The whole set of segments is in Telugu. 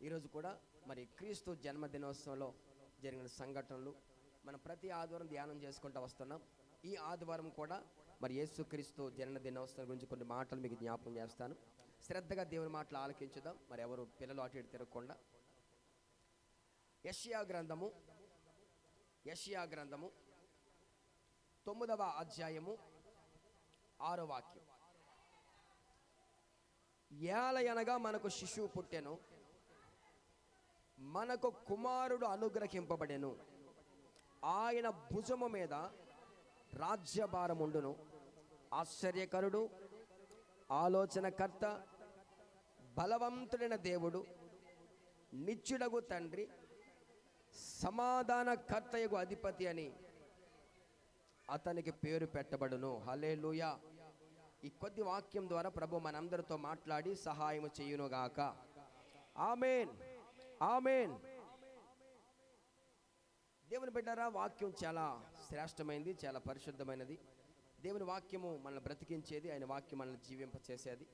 ఈరోజు కూడా మరి క్రీస్తు జన్మదినోత్సవంలో జరిగిన సంఘటనలు మనం ప్రతి ఆదివారం ధ్యానం చేసుకుంటూ వస్తున్నాం. ఈ ఆదివారం కూడా మరి యేసుక్రీస్తు జన్మదినోత్సవం గురించి కొన్ని మాటలు మీకు జ్ఞాపకం చేస్తాను. శ్రద్ధగా దేవుని మాటలు ఆలకించుదాం. మరి ఎవరు పిల్లలు అటు ఇటు తిరగకుండా. యెషయా గ్రంథము 9వ అధ్యాయము 6వ వాక్యం. ఏలయనగా మనకు శిశువు పుట్టెను, మనకు కుమారుడు అనుగ్రహింపబడెను, ఆయన భుజము మీద రాజ్యభారముండును. ఆశ్చర్యకరుడు, ఆలోచనకర్త, బలవంతుడైన దేవుడు, నిత్యుడగు తండ్రి, సమాధానకర్తయగు అధిపతి అని అతనికి పేరు పెట్టబడును. హల్లెలూయా. ఈ కొద్ది వాక్యం ద్వారా ప్రభు మనందరితో మాట్లాడి సహాయం చేయునుగాక. ఆమేన్, ఆమేన్. దేవుని బిడ్డరా, వాక్యం చాలా శ్రేష్టమైనది, చాలా పరిశుద్ధమైనది. దేవుని వాక్యము మనల్ని బ్రతికించేది, ఆయన వాక్యం మనల్ని జీవింపచేసేది.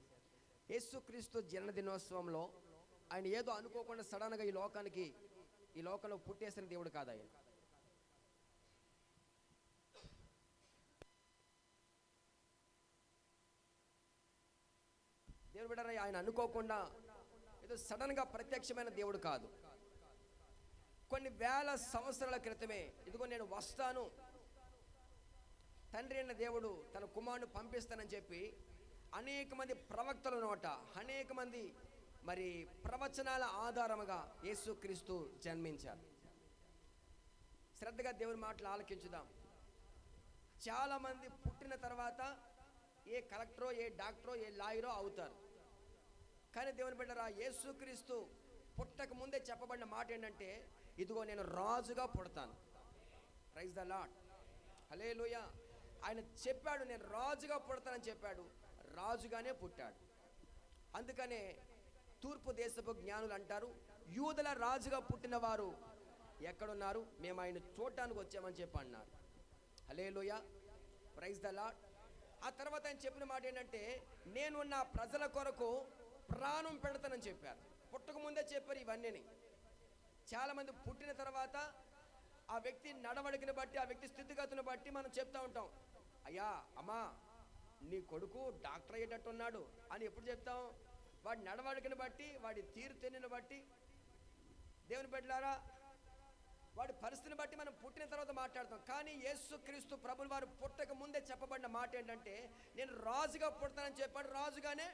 యేసుక్రీస్తు జన్మదినోత్సవంలో ఆయన ఏదో అనుకోకుండా సడన్గా ఈ లోకంలో పుట్టేసిన దేవుడు కాదు ఆయన. దేవుని బిడ్డరా, ఆయన అనుకోకుండా ఏదో సడన్గా ప్రత్యక్షమైన దేవుడు కాదు. కొన్ని వేల సంవత్సరాల క్రితమే ఇదిగో నేను వస్తాను, తండ్రి అయిన దేవుడు తన కుమారుని పంపిస్తానని చెప్పి అనేక మంది ప్రవక్తల నోట అనేక మంది మరి ప్రవచనాల ఆధారముగా యేసుక్రీస్తు జన్మించారు. శ్రద్ధగా దేవుని మాటలు ఆలకించుదాం. చాలామంది పుట్టిన తర్వాత ఏ కలెక్టరో, ఏ డాక్టరో, ఏ లాయరో అవుతారు. కానీ దేవుని బిడ్డరా, యేసుక్రీస్తు పుట్టక ముందే చెప్పబడిన మాట ఏంటంటే, ఇదిగో నేను రాజుగా పుడతాను. ప్రైజ్ ద లార్డ్, హల్లెలూయా. ఆయన చెప్పాడు, నేను రాజుగా పుడతానని చెప్పాడు, రాజుగానే పుట్టాడు. అందుకనే తూర్పు దేశపు జ్ఞానులు అంటారు, యూదుల రాజుగా పుట్టిన వారు ఎక్కడున్నారు, మేము ఆయన చూడటానికి వచ్చామని చెప్పి అన్నారు. హల్లెలూయా, ప్రైజ్ ద లార్డ్. ఆ తర్వాత ఆయన చెప్పిన మాట ఏంటంటే, నేను నా ప్రజల కొరకు ప్రాణం పెడతానని చెప్పారు. పుట్టక ముందే చెప్పారు ఇవన్నీ. చాలామంది పుట్టిన తర్వాత ఆ వ్యక్తి నడవడికని బట్టి, ఆ వ్యక్తి స్థితిగతులను బట్టి మనం చెప్తా ఉంటాం, అయ్యా అమ్మా నీ కొడుకు డాక్టర్ అయ్యేటట్టున్నాడు అని ఎప్పుడు చెప్తాం? వాడి నడవడికని బట్టి, వాడి తీరుతెన్నుని బట్టి. దేవుని బిడ్డలారా, వాడి పరిస్థితిని బట్టి మనం పుట్టిన తర్వాత మాట్లాడతాం. కానీ యేసుక్రీస్తు ప్రభువు వారు పుట్టక ముందే చెప్పబడిన మాట ఏంటంటే, నేను రాజుగా పుడతానని చెప్పాడు, రాజుగానే.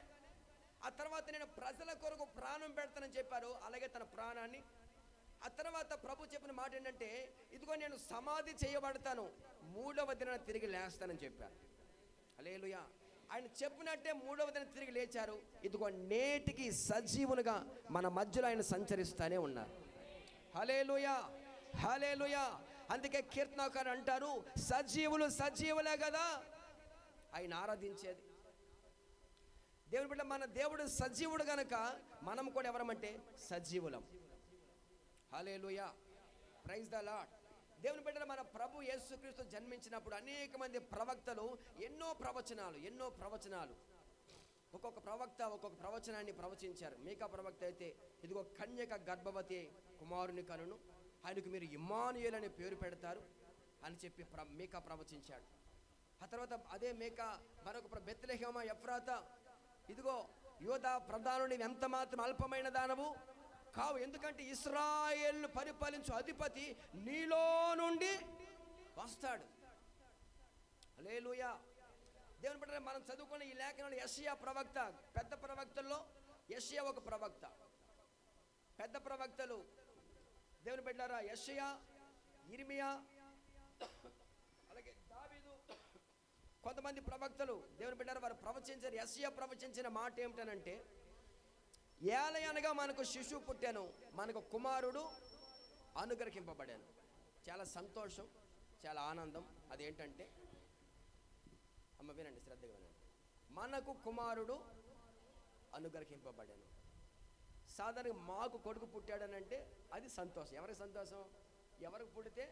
ఆ తర్వాత నేను ప్రజల కొరకు ప్రాణం పెడతానని చెప్పారు, అలాగే తన ప్రాణాన్ని. ఆ తర్వాత ప్రభు చెప్పిన మాట ఏంటంటే, ఇదిగో నేను సమాధి చేయబడతాను, 3వ దినాన తిరిగి లేస్తానని చెప్పారు. హల్లెలూయా. ఆయన చెప్పినట్టే 3వ దినం తిరిగి లేచారు. ఇదిగో నేటికి సజీవులుగా మన మధ్యలో ఆయన సంచరిస్తూనే ఉన్నారు. హల్లెలూయా, హల్లెలూయా. అందుకే కీర్తనకారు అంటారు, సజీవులు సజీవులే కదా ఆయన ఆరాధించేది. దేవుని బిడ్డ, మన దేవుడు సజీవుడు గనక మనం కూడా ఎవరమంటే సజీవులం. హల్లెలూయా, ప్రైజ్ ద లార్డ్. దేవుని బిడ్డ, మన ప్రభు యేసుక్రీస్తు జన్మించినప్పుడు అనేక మంది ప్రవక్తలు ఎన్నో ప్రవచనాలు ఒక్కొక్క ప్రవక్త ఒక్కొక్క ప్రవచనాన్ని ప్రవచించారు. మీకా ప్రవక్త అయితే, ఇదిగో కన్యక గర్భవతి కుమారుని కనును, ఆయనకు మీరు ఇమ్మానుయేలు అనే పేరు పెడతారు అని చెప్పి మీకా ప్రవచించాడు. ఆ తర్వాత అదే మీకా మరొక బెత్లెహేమ ఎఫ్రాతా, ఇదిగో యోధా ప్రధానుని ఎంత మాత్రం అల్పమైన దానవు కావు, ఎందుకంటే ఇశ్రాయేలును పరిపాలించు అధిపతి నీలో నుండి వస్తాడు. హల్లెలూయా. దేవుని బిడ్డలారా, మనం చదువుకున్న ఈ లేఖనంలో యెషయా ప్రవక్త, పెద్ద ప్రవక్తల్లో యెషయా ఒక ప్రవక్త. పెద్ద ప్రవక్తలు దేవుని బిడ్డలారా యెషయా, యిర్మీయా, అలాగే దావీదు, కొంతమంది ప్రవక్తలు దేవుని బిడ్డలారా వారు ప్రవచించారు. యెషయా ప్రవచించిన మాట ఏమిటనంటే, ఏలయనగా మనకు శిశువు పుట్టాను, మనకు కుమారుడు అనుగ్రహింపబడాను. చాలా సంతోషం, చాలా ఆనందం. అదేంటంటే, అమ్మ వినండి, శ్రద్ధగా వినండి. మనకు కుమారుడు అనుగ్రహింపబడాను. సాధారణంగా మాకు కొడుకు పుట్టాడనంటే అది సంతోషం. ఎవరికి సంతోషం? ఎవరికి పుడితే.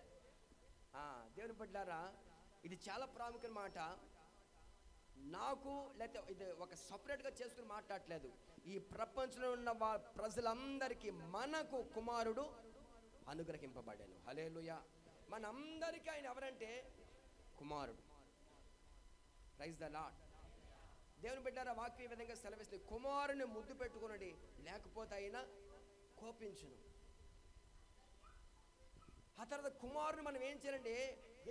దేవుని బిడ్డలారా, ఇది చాలా ప్రాముఖ్యమైన మాట. నాకు లేకపోతే ఇది ఒక సపరేట్గా చేసుకుని మాట్లాడట్లేదు. ఈ ప్రపంచంలో ఉన్న ప్రజలందరికీ మనకు కుమారుడు అనుగ్రహింపబడాను. హల్లెలూయా. మనందరికీ ఆయన ఎవరంటే కుమారుడు. Praise the lord. దేవుని బిడ్డలారా, వాక్యం ఈ విధంగా సెలవిస్తుంది, కుమారుని ముద్దు పెట్టుకునడి, లేకపోతే ఆయన కోపించును. ఆ తర్వాత కుమారుని మనం ఏం చేయాలంటే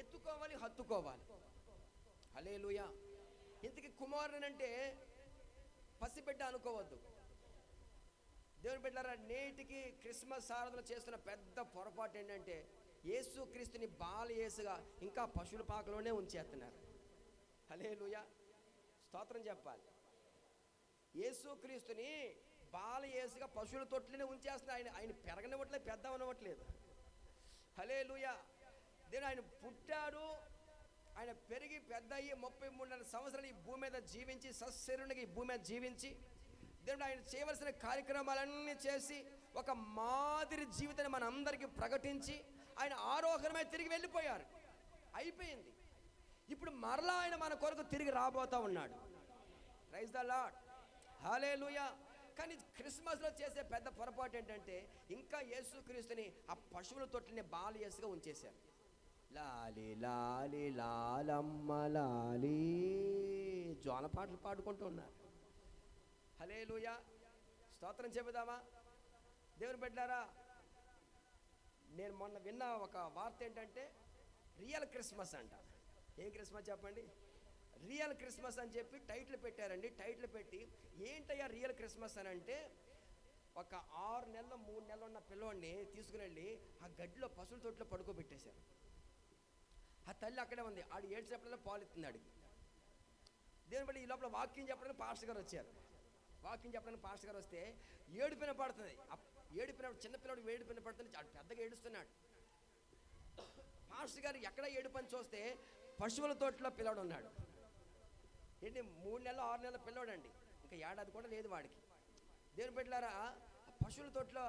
ఎత్తుకోవాలి, హత్తుకోవాలి. హల్లెలూయా. ఇంతకీ కుమారుని అంటే పసిబిడ్డ అనుకోవద్దు. దేవుని బిడ్డలారా, నేటికి క్రిస్మస్ ఆరాధన చేస్తున్న పెద్ద పొరపాటు ఏంటంటే యేసుక్రీస్తుని బాల యేసుగా ఇంకా పశువుల పాకలోనే ఉంచేస్తున్నారు. హల్లెలూయా, స్తోత్రం చెప్పాలి. యేసుక్రీస్తుని బాల యేసుగా పశువుల తొట్లోనే ఉంచేస్తున్నారు. ఆయన పెరగనివ్వట్లేదు, పెద్ద అనవట్లేదు. హల్లెలూయా. దేవుడు ఆయన పుట్టాడు, ఆయన పెరిగి పెద్ద అయ్యి 33 సంవత్సరాలు ఈ భూమి మీద జీవించి, సశరీరునిగా ఈ భూమి మీద జీవించి, దేవుడు ఆయన చేయవలసిన కార్యక్రమాలన్నీ చేసి ఒక మాదిరి జీవితాన్ని మన అందరికీ ప్రకటించి ఆయన ఆరోహణమై తిరిగి వెళ్ళిపోయారు. అయిపోయింది. ఇప్పుడు మరలా ఆయన మన కొరకు తిరిగి రాబోతా ఉన్నాడు. Praise the lord. హల్లెలూయా. కానీ క్రిస్మస్లో చేసే పెద్ద పొరపాటు ఏంటంటే ఇంకా యేసుక్రీస్తుని ఆ పశువుల తొట్టిని బాల యేసుగా ఉంచేశారు. లాలి లాలి లాలమ్మ లాలి జోల పాటలు పాడుకుంటూ ఉన్నారు. హల్లెలూయా, స్తోత్రం చెబుదామా? దేవుని బిడ్డలారా, నేను మొన్న విన్న ఒక వార్త ఏంటంటే రియల్ క్రిస్మస్ అంట. ఏం క్రిస్మస్ చెప్పండి? రియల్ క్రిస్మస్ అని చెప్పి టైటిల్ పెట్టారండి. టైటిల్ పెట్టి ఏంటయ్యా రియల్ క్రిస్మస్ అని అంటే, ఒక 6 నెలలు 3 నెలలు ఉన్న పిల్లవాడిని తీసుకుని వెళ్ళి ఆ గడ్డిలో పశువుల తొట్లో పడుకోబెట్టేశారు. ఆ తల్లి అక్కడే ఉంది. ఆడు ఏడ్చినప్పుడల్లా పాలు ఇస్తున్నాడు. దేవుని బట్టి ఈ లోపల వాక్యం చెప్పడానికి పాస్టర్ గారు వచ్చారు. వాక్యం చెప్పడానికి పాస్టర్ గారు వస్తే ఏడుపిన పడుతుంది. ఏడుపినప్పుడు చిన్నపిల్లడు ఏడుపిన పడుతుంది, ఆడు పెద్దగా ఏడుస్తున్నాడు. పాస్టర్ గారు ఎక్కడ ఏడుపని చూస్తే పశువుల తోటలో పిల్లవాడు ఉన్నాడు. ఏంటి 3 నెలలు 6 నెలల పిల్లవాడు అండి, ఇంకా ఏడాది కూడా లేదు వాడికి. దేవుని బిడ్డలారా, ఆ పశువుల తోటలో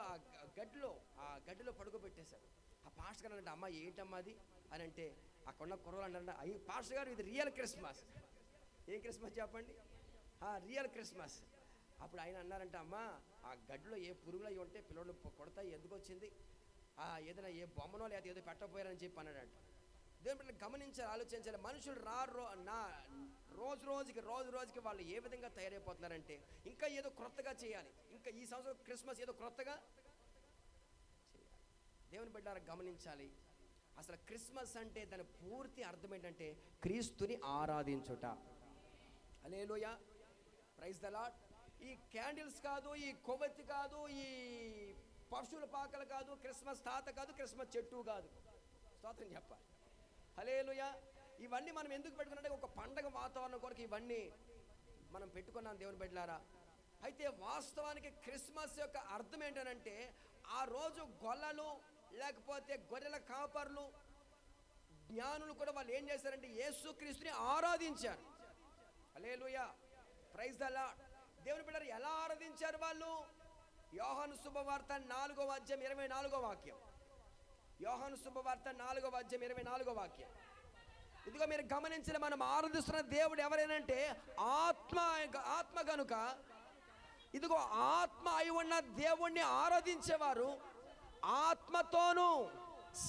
ఆ గడ్డిలో పడుకోబెట్టేశారు. ఆ పాస్టర్ గారు అంటే, అమ్మ ఏంటమ్మా అది అని అంటే, అక్కడున్న కుర్రలు అంటే, అయ్యి పాస్టర్ గారు ఇది రియల్ క్రిస్మస్. ఏం క్రిస్మస్ చెప్పండి? Real Christmas. అప్పుడు ఆయన అన్నారంటే, అమ్మ ఆ గడ్డిలో ఏ పురుగులు అవి ఉంటే పిల్లలు కొడతాయి, ఎందుకు వచ్చింది, ఏదైనా ఏ బొమ్మనో లేదా ఏదో పెట్టకపోయారని చెప్పి అన్నాడంట. దేవుని బిడ్డలు గమనించాలి, ఆలోచించాలి. మనుషులు రోజు రోజుకి వాళ్ళు ఏ విధంగా తయారైపోతున్నారంటే ఇంకా ఏదో క్రొత్తగా చేయాలి, ఇంకా ఈ సంవత్సరం క్రిస్మస్ ఏదో క్రొత్తగా చేయాలి. దేవుని బిడ్డలారా గమనించాలి, అసలు క్రిస్మస్ అంటే దాని పూర్తి అర్థం ఏంటంటే క్రీస్తుని ఆరాధించుట. హల్లెలూయా, ప్రైజ్ ద లార్డ్. ఈ క్యాండిల్స్ కాదు, ఈ కొవ్వొత్తి కాదు, ఈ పశువుల పాకలు కాదు, క్రిస్మస్ తాత కాదు, క్రిస్మస్ చెట్టు కాదు. స్తోత్రం చెప్పాలి. హల్లెలూయా. ఇవన్నీ మనం ఎందుకు పెట్టుకున్నామంటే ఒక పండగ వాతావరణం కొరకు ఇవన్నీ మనం పెట్టుకున్నాం దేవుని బిడ్డలారా. అయితే వాస్తవానికి క్రిస్మస్ యొక్క అర్థం ఏంటనంటే ఆ రోజు గొల్లలు లేకపోతే గొర్రెల కాపర్లు జ్ఞానులు కూడా వాళ్ళు ఏం చేశారంటే యేసుక్రీస్తుని ఆరాధించారు. హల్లెలూయా, ప్రైజ్ ద లార్డ్. దేవుని బిడ్డలారా, ఎలా ఆరాధించారు వాళ్ళు? యోహాను శుభవార్త 4వ అధ్యాయం 24వ వాక్యం. యోహాను శుభవార్త 4వ అధ్యాయం 24వ వాక్యం. ఇదిగో మీరు గమనించిన, మనం ఆరాధిస్తున్న దేవుడు ఎవరైనంటే ఆత్మ గనుక ఇదిగో ఆత్మ అయి ఉన్న దేవుణ్ణి ఆరాధించేవారు ఆత్మతోనూ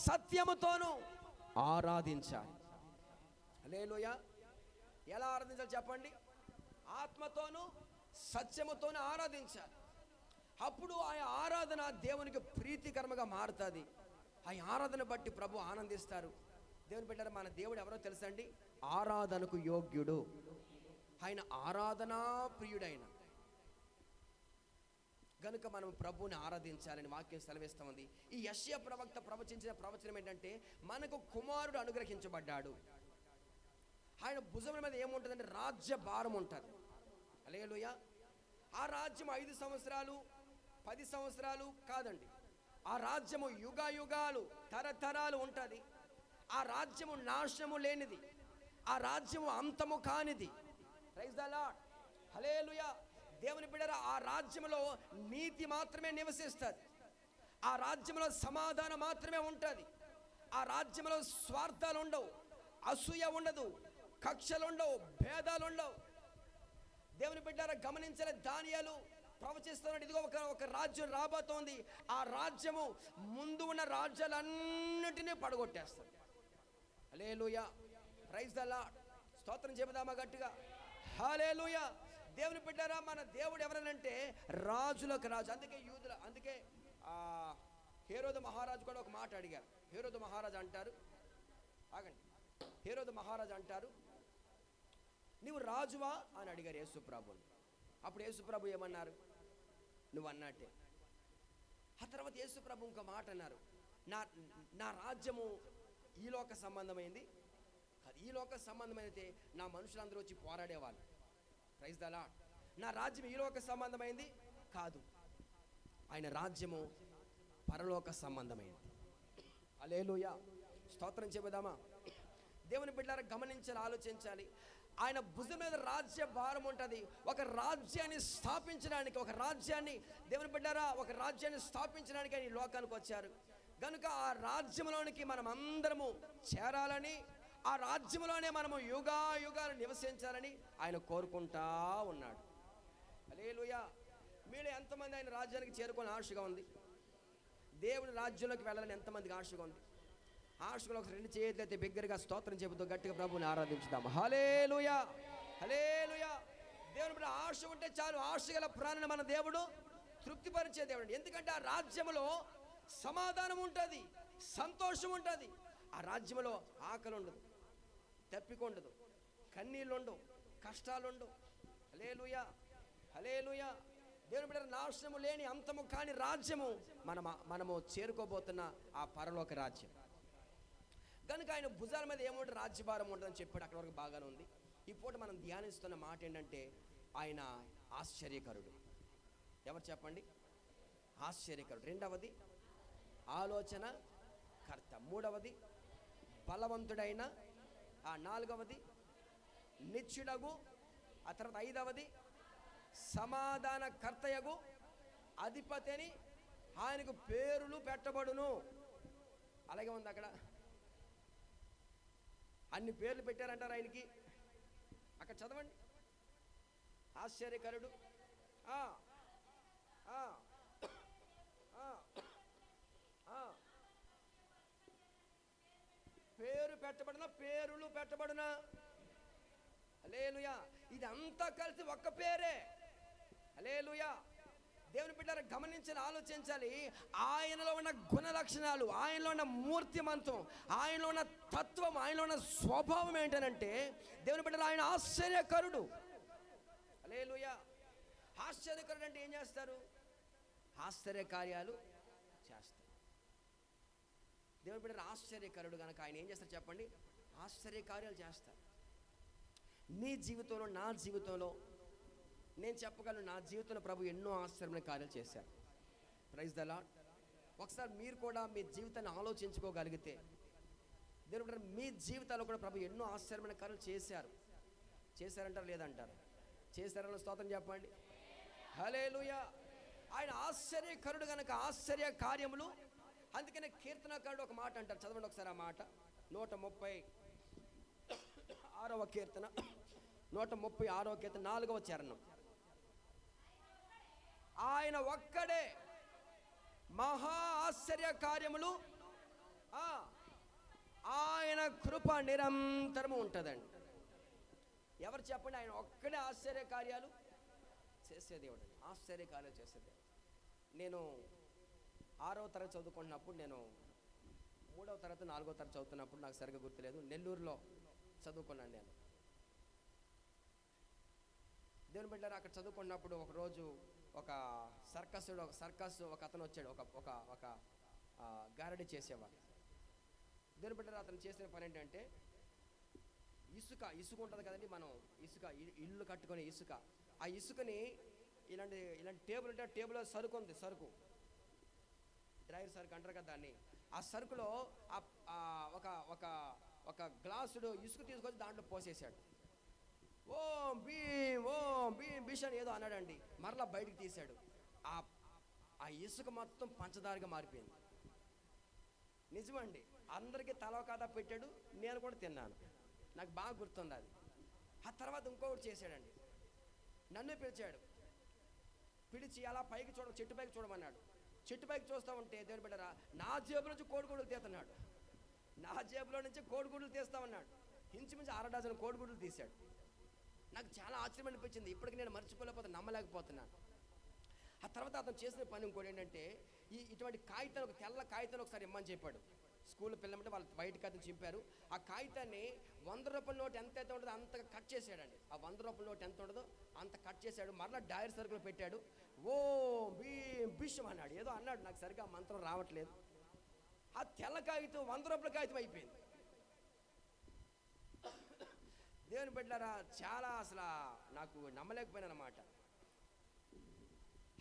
సత్యముతోనూ ఆరాధించాలి. హల్లెలూయా. ఎలా ఆరాధించాలి చెప్పండి? ఆత్మతోనూ సత్యముతోనూ ఆరాధించాలి. అప్పుడు ఆ ఆరాధన దేవునికి ప్రీతికరముగా మారుతుంది. ఆ ఆరాధన బట్టి ప్రభు ఆనందిస్తారు. దేవుని బిడ్డలారా, మన దేవుడు ఎవరో తెలుసా అండి? ఆరాధనకు యోగ్యుడు. ఆయన ఆరాధనా ప్రియుడైన గనుక మనం ప్రభువుని ఆరాధించాలని వాక్యం సెలవిస్తూ ఉంది. ఈ యెషయా ప్రవక్త ప్రవచించిన ప్రవచనం ఏంటంటే మనకు కుమారుడు అనుగ్రహించబడ్డాడు. ఆయన భుజముల మీద ఏముంటుందంటే రాజ్య భారం ఉంటుంది. హల్లెలూయా. ఆ రాజ్యం 5 సంవత్సరాలు 10 సంవత్సరాలు కాదండి. ఆ రాజ్యము యుగాలు తరతరాలు ఉంటుంది. ఆ రాజ్యము నాశనము లేనిది, ఆ రాజ్యము అంతము కానిది. Praise the lord. హల్లెలూయా. దేవుని బిడ్డలారా, ఆ రాజ్యంలో నీతి మాత్రమే నివసిస్తుంది. ఆ రాజ్యంలో సమాధానం మాత్రమే ఉంటుంది. ఆ రాజ్యంలో స్వార్థాలు ఉండవు, అసూయ ఉండదు, కక్షలు ఉండవు, భేదాలు ఉండవు. దేవుని బిడ్డలారా గమనించాలి, దానియేలు ప్రవచిస్తున్నాడు, ఇదిగో ఒక రాజ్యం రాబోతోంది, ఆ రాజ్యము ముందు ఉన్న రాజ్యాలన్నిటినీ పడగొట్టేస్తాడు. హల్లెలూయా, ప్రైజ్ ద లార్డ్. స్తోత్రం చెబుదామా గట్టిగా, హల్లెలూయా. దేవుని బిడ్డారా, మన దేవుడు ఎవరనంటే రాజులకు రాజు. అందుకే హేరోదు మహారాజు కూడా ఒక మాట అడిగారు. హేరోదు మహారాజు అంటారు, ఆగండి, హేరోదు మహారాజు అంటారు, నీవు రాజువా అని అడిగారు యేసుప్రభుని. అప్పుడు యేసుప్రభు ఏమన్నారు, నువ్వు అన్నట్టే. ఆ తర్వాత యేసుప్రభు ఇంకో మాట అన్నారు, నా రాజ్యము ఈ లోక సంబంధమైంది కాదు, ఈ లోక సంబంధమైతే నా మనుషులందరూ వచ్చి పోరాడేవాళ్ళు. Praise the lord. నా రాజ్యం ఈ లోక సంబంధమైంది కాదు, ఆయన రాజ్యము పరలోక సంబంధమైంది. హల్లెలూయా, స్తోత్రం చెబుదామా. దేవుని బిడ్డలారా, గమనించాలి, ఆలోచించాలి. ఆయన భుజం మీద రాజ్య భారం ఉంటుంది. ఒక రాజ్యాన్ని స్థాపించడానికి, దేవుని బిడ్డలారా, ఒక రాజ్యాన్ని స్థాపించడానికి ఆయన ఈ లోకానికి వచ్చారు. కనుక ఆ రాజ్యంలోనికి మనం అందరము చేరాలని, ఆ రాజ్యంలోనే మనము యుగాలు నివసించాలని ఆయన కోరుకుంటా ఉన్నాడు. హల్లెలూయా. మీరు ఎంతమంది ఆయన రాజ్యానికి చేరుకొని ఆశగా ఉంది? దేవుని రాజ్యంలోకి వెళ్ళాలని ఎంతమందికి ఆశగా ఉంది? ఆశలో ఒక రెండు చేతులు అయితే బిగ్గరగా స్తోత్రం చెబుతూ గట్టిగా ప్రభువుని ఆరాధించుదాం. హల్లెలూయా, హల్లెలూయా. దేవుని మీద ఆశ ఉంటే చాలు, ఆశ గల ప్రాణాన్ని మన దేవుడు తృప్తిపరిచే దేవుడు. ఎందుకంటే ఆ రాజ్యంలో సమాధానం ఉంటుంది, సంతోషం ఉంటుంది. ఆ రాజ్యంలో ఆకలి ఉండదు, తప్పిక ఉండదు, కన్నీళ్ళు ఉండవు, కష్టాలు ఉండవు. హల్లెలూయా, హల్లెలూయా. దేవుని బిడ్డ, నాశనము లేని అంతము కాని రాజ్యము మనము చేరుకోబోతున్న ఆ పరలోక రాజ్యం. కనుక ఆయన భుజాల మీద ఏముంటుంది, రాజ్యభారం ఉంటుందని చెప్పాడు. అక్కడ వరకు బాగానే ఉంది. ఈ పూట మనం ధ్యానిస్తున్న మాట ఏంటంటే ఆయన ఆశ్చర్యకరుడు. ఎవరు చెప్పండి? ఆశ్చర్యకరుడు. రెండవది ఆలోచన కర్త. మూడవది బలవంతుడైన. నాలుగవది నిత్యుడగు. ఆ తర్వాత ఐదవది సమాధాన కర్తయగు అధిపతి అని ఆయనకు పేరులు పెట్టబడును. అలాగే ఉంది అక్కడ, అన్ని పేర్లు పెట్టారంటారు ఆయనకి. అక్కడ చదవండి. ఆశ్చర్యకరుడు, పేరు పెట్టబడిన, పేరులు పెట్టబడిన. హల్లెలూయా. ఇది అంతా కలిసి ఒక్క పేరే. హల్లెలూయా. దేవుని బిడ్డలారా, గమనించాలి, ఆలోచించాలి. ఆయనలో ఉన్న గుణ లక్షణాలు, ఆయనలో ఉన్న మూర్తిమంతం, ఆయనలో ఉన్న తత్వం, ఆయనలో ఉన్న స్వభావం ఏంటనంటే దేవుని బిడ్డలారా, ఆయన ఆశ్చర్యకరుడు. హల్లెలూయా. ఆశ్చర్యకరుడు అంటే ఏం చేస్తారు? ఆశ్చర్య కార్యాలు చేస్తారు. దేవుని బిడ్డలారా, ఆశ్చర్యకరుడు కనుక ఆయన ఏం చేస్తారు చెప్పండి? ఆశ్చర్య కార్యాలు చేస్తారు. నీ జీవితంలో, నా జీవితంలో నేను చెప్పగలను, నా జీవితంలో ప్రభు ఎన్నో ఆశ్చర్యమైన కార్యాలు చేశారు. Praise the lord. ఒకసారి మీరు కూడా మీ జీవితాన్ని ఆలోచించుకోగలిగితే, దేవుడు మీ జీవితాల్లో కూడా ప్రభు ఎన్నో ఆశ్చర్యమైన కార్యాలు చేశారంటారు లేదంటారు? చేశారని స్తోత్రం చెప్పండి. హల్లెలూయా. ఆయన ఆశ్చర్యకరుడు కనుక ఆశ్చర్య కార్యములు. అందుకనే కీర్తనకారుడు ఒక మాట అంటారు, చదవండి ఒకసారి ఆ మాట. 136వ కీర్తన, 136వ కీర్తన 4వ చరణం. ఆయన ఒక్కడే మహా ఆశ్చర్య కార్యములు, ఆయన కృప నిరంతరము ఉంటుందండి. ఎవరు చెప్పండి? ఆయన ఒక్కడే ఆశ్చర్య కార్యాలు చేసే దేవుడు, ఆశ్చర్య కార్యాలు చేసే దేవుడు. నేను 6వ తరగతి చదువుకుంటున్నప్పుడు, నేను 3వ తరగతి 4వ తరగతి చదువుతున్నప్పుడు, నాకు సరిగ్గా గుర్తులేదు, నెల్లూరులో చదువుకున్నాను నేను. దేవుని బిడ్డలారా, అక్కడ చదువుకున్నప్పుడు ఒకరోజు ఒక సర్కస్ ఒక అతను వచ్చాడు, ఒక గారడీ చేసేవాడు. దేవుని బిడ్డలారా, అతను చేసిన పని ఏంటంటే ఇసుక ఉంటుంది కదండి, మనం ఇల్లు కట్టుకునే ఇసుక, ఆ ఇసుకని ఇలాంటి టేబుల్ ఉంటే టేబుల్లో సరుకు ఉంది, సరుకు డ్రైవర్ సరుకు అంటారు కదా దాన్ని. ఆ సరుకులో ఒక గ్లాసుడు ఇసుక తీసుకొచ్చి దాంట్లో పోసేసాడు. ఓం భీం భీషణ్ ఏదో అన్నాడండి. మరలా బయటికి తీశాడు. ఆ ఇసుక మొత్తం పంచదారగా మారిపోయింది. నిజమండి, అందరికీ తల కాదా పెట్టాడు, నేను కూడా తిన్నాను, నాకు బాగా గుర్తుంది అది. ఆ తర్వాత ఇంకొకటి చేశాడండి, నన్ను పిలిచాడు. పిలిచి అలా పైకి చెట్టు పైకి చూడమన్నాడు. చెట్టు పైకి చూస్తూ ఉంటే దేవుని బిడ్డరా, నా జేబులో నుంచి కోడిగుడ్లు తీస్తున్నాడు. నా జేబులో నుంచి కోడిగుడ్లు తీస్తా ఉన్నాడు. ఇంచుమించు 6 డజన్ కోడిగుడ్లు తీశాడు. నాకు చాలా ఆశ్చర్యం అనిపించింది. ఇప్పటికి నేను మర్చిపోలేకపోతే నమ్మలేకపోతున్నాను. ఆ తర్వాత అతను చేసిన పని ఇంకోటి ఏంటంటే, ఇటువంటి కాగితాలు, ఒక తెల్ల కాగితాన్ని ఒకసారి ఇమ్మని చెప్పాడు. స్కూల్ పిల్లలంటే వాళ్ళు వైట్ కాగితం చింపారు. ఆ కాగితాన్ని 100 రూపాయల నోట్ ఎంత అయితే ఉంటుందో అంతగా కట్ చేశాడండి. ఆ 100 రూపాయల నోట్ ఎంత ఉంటుందో అంత కట్ చేశాడు. మరలా డైర్ సర్కిల్ పెట్టాడు. ఓ బిషం అన్నాడు, ఏదో అన్నాడు, నాకు సరిగ్గా మంత్రం రావట్లేదు. ఆ తెల్ల కాగితం 100 రూపాయల కాగితం అయిపోయింది. దేవుని బిడ్డలారా, చాలా అసలు నాకు నమ్మలేకపోయాను అన్నమాట.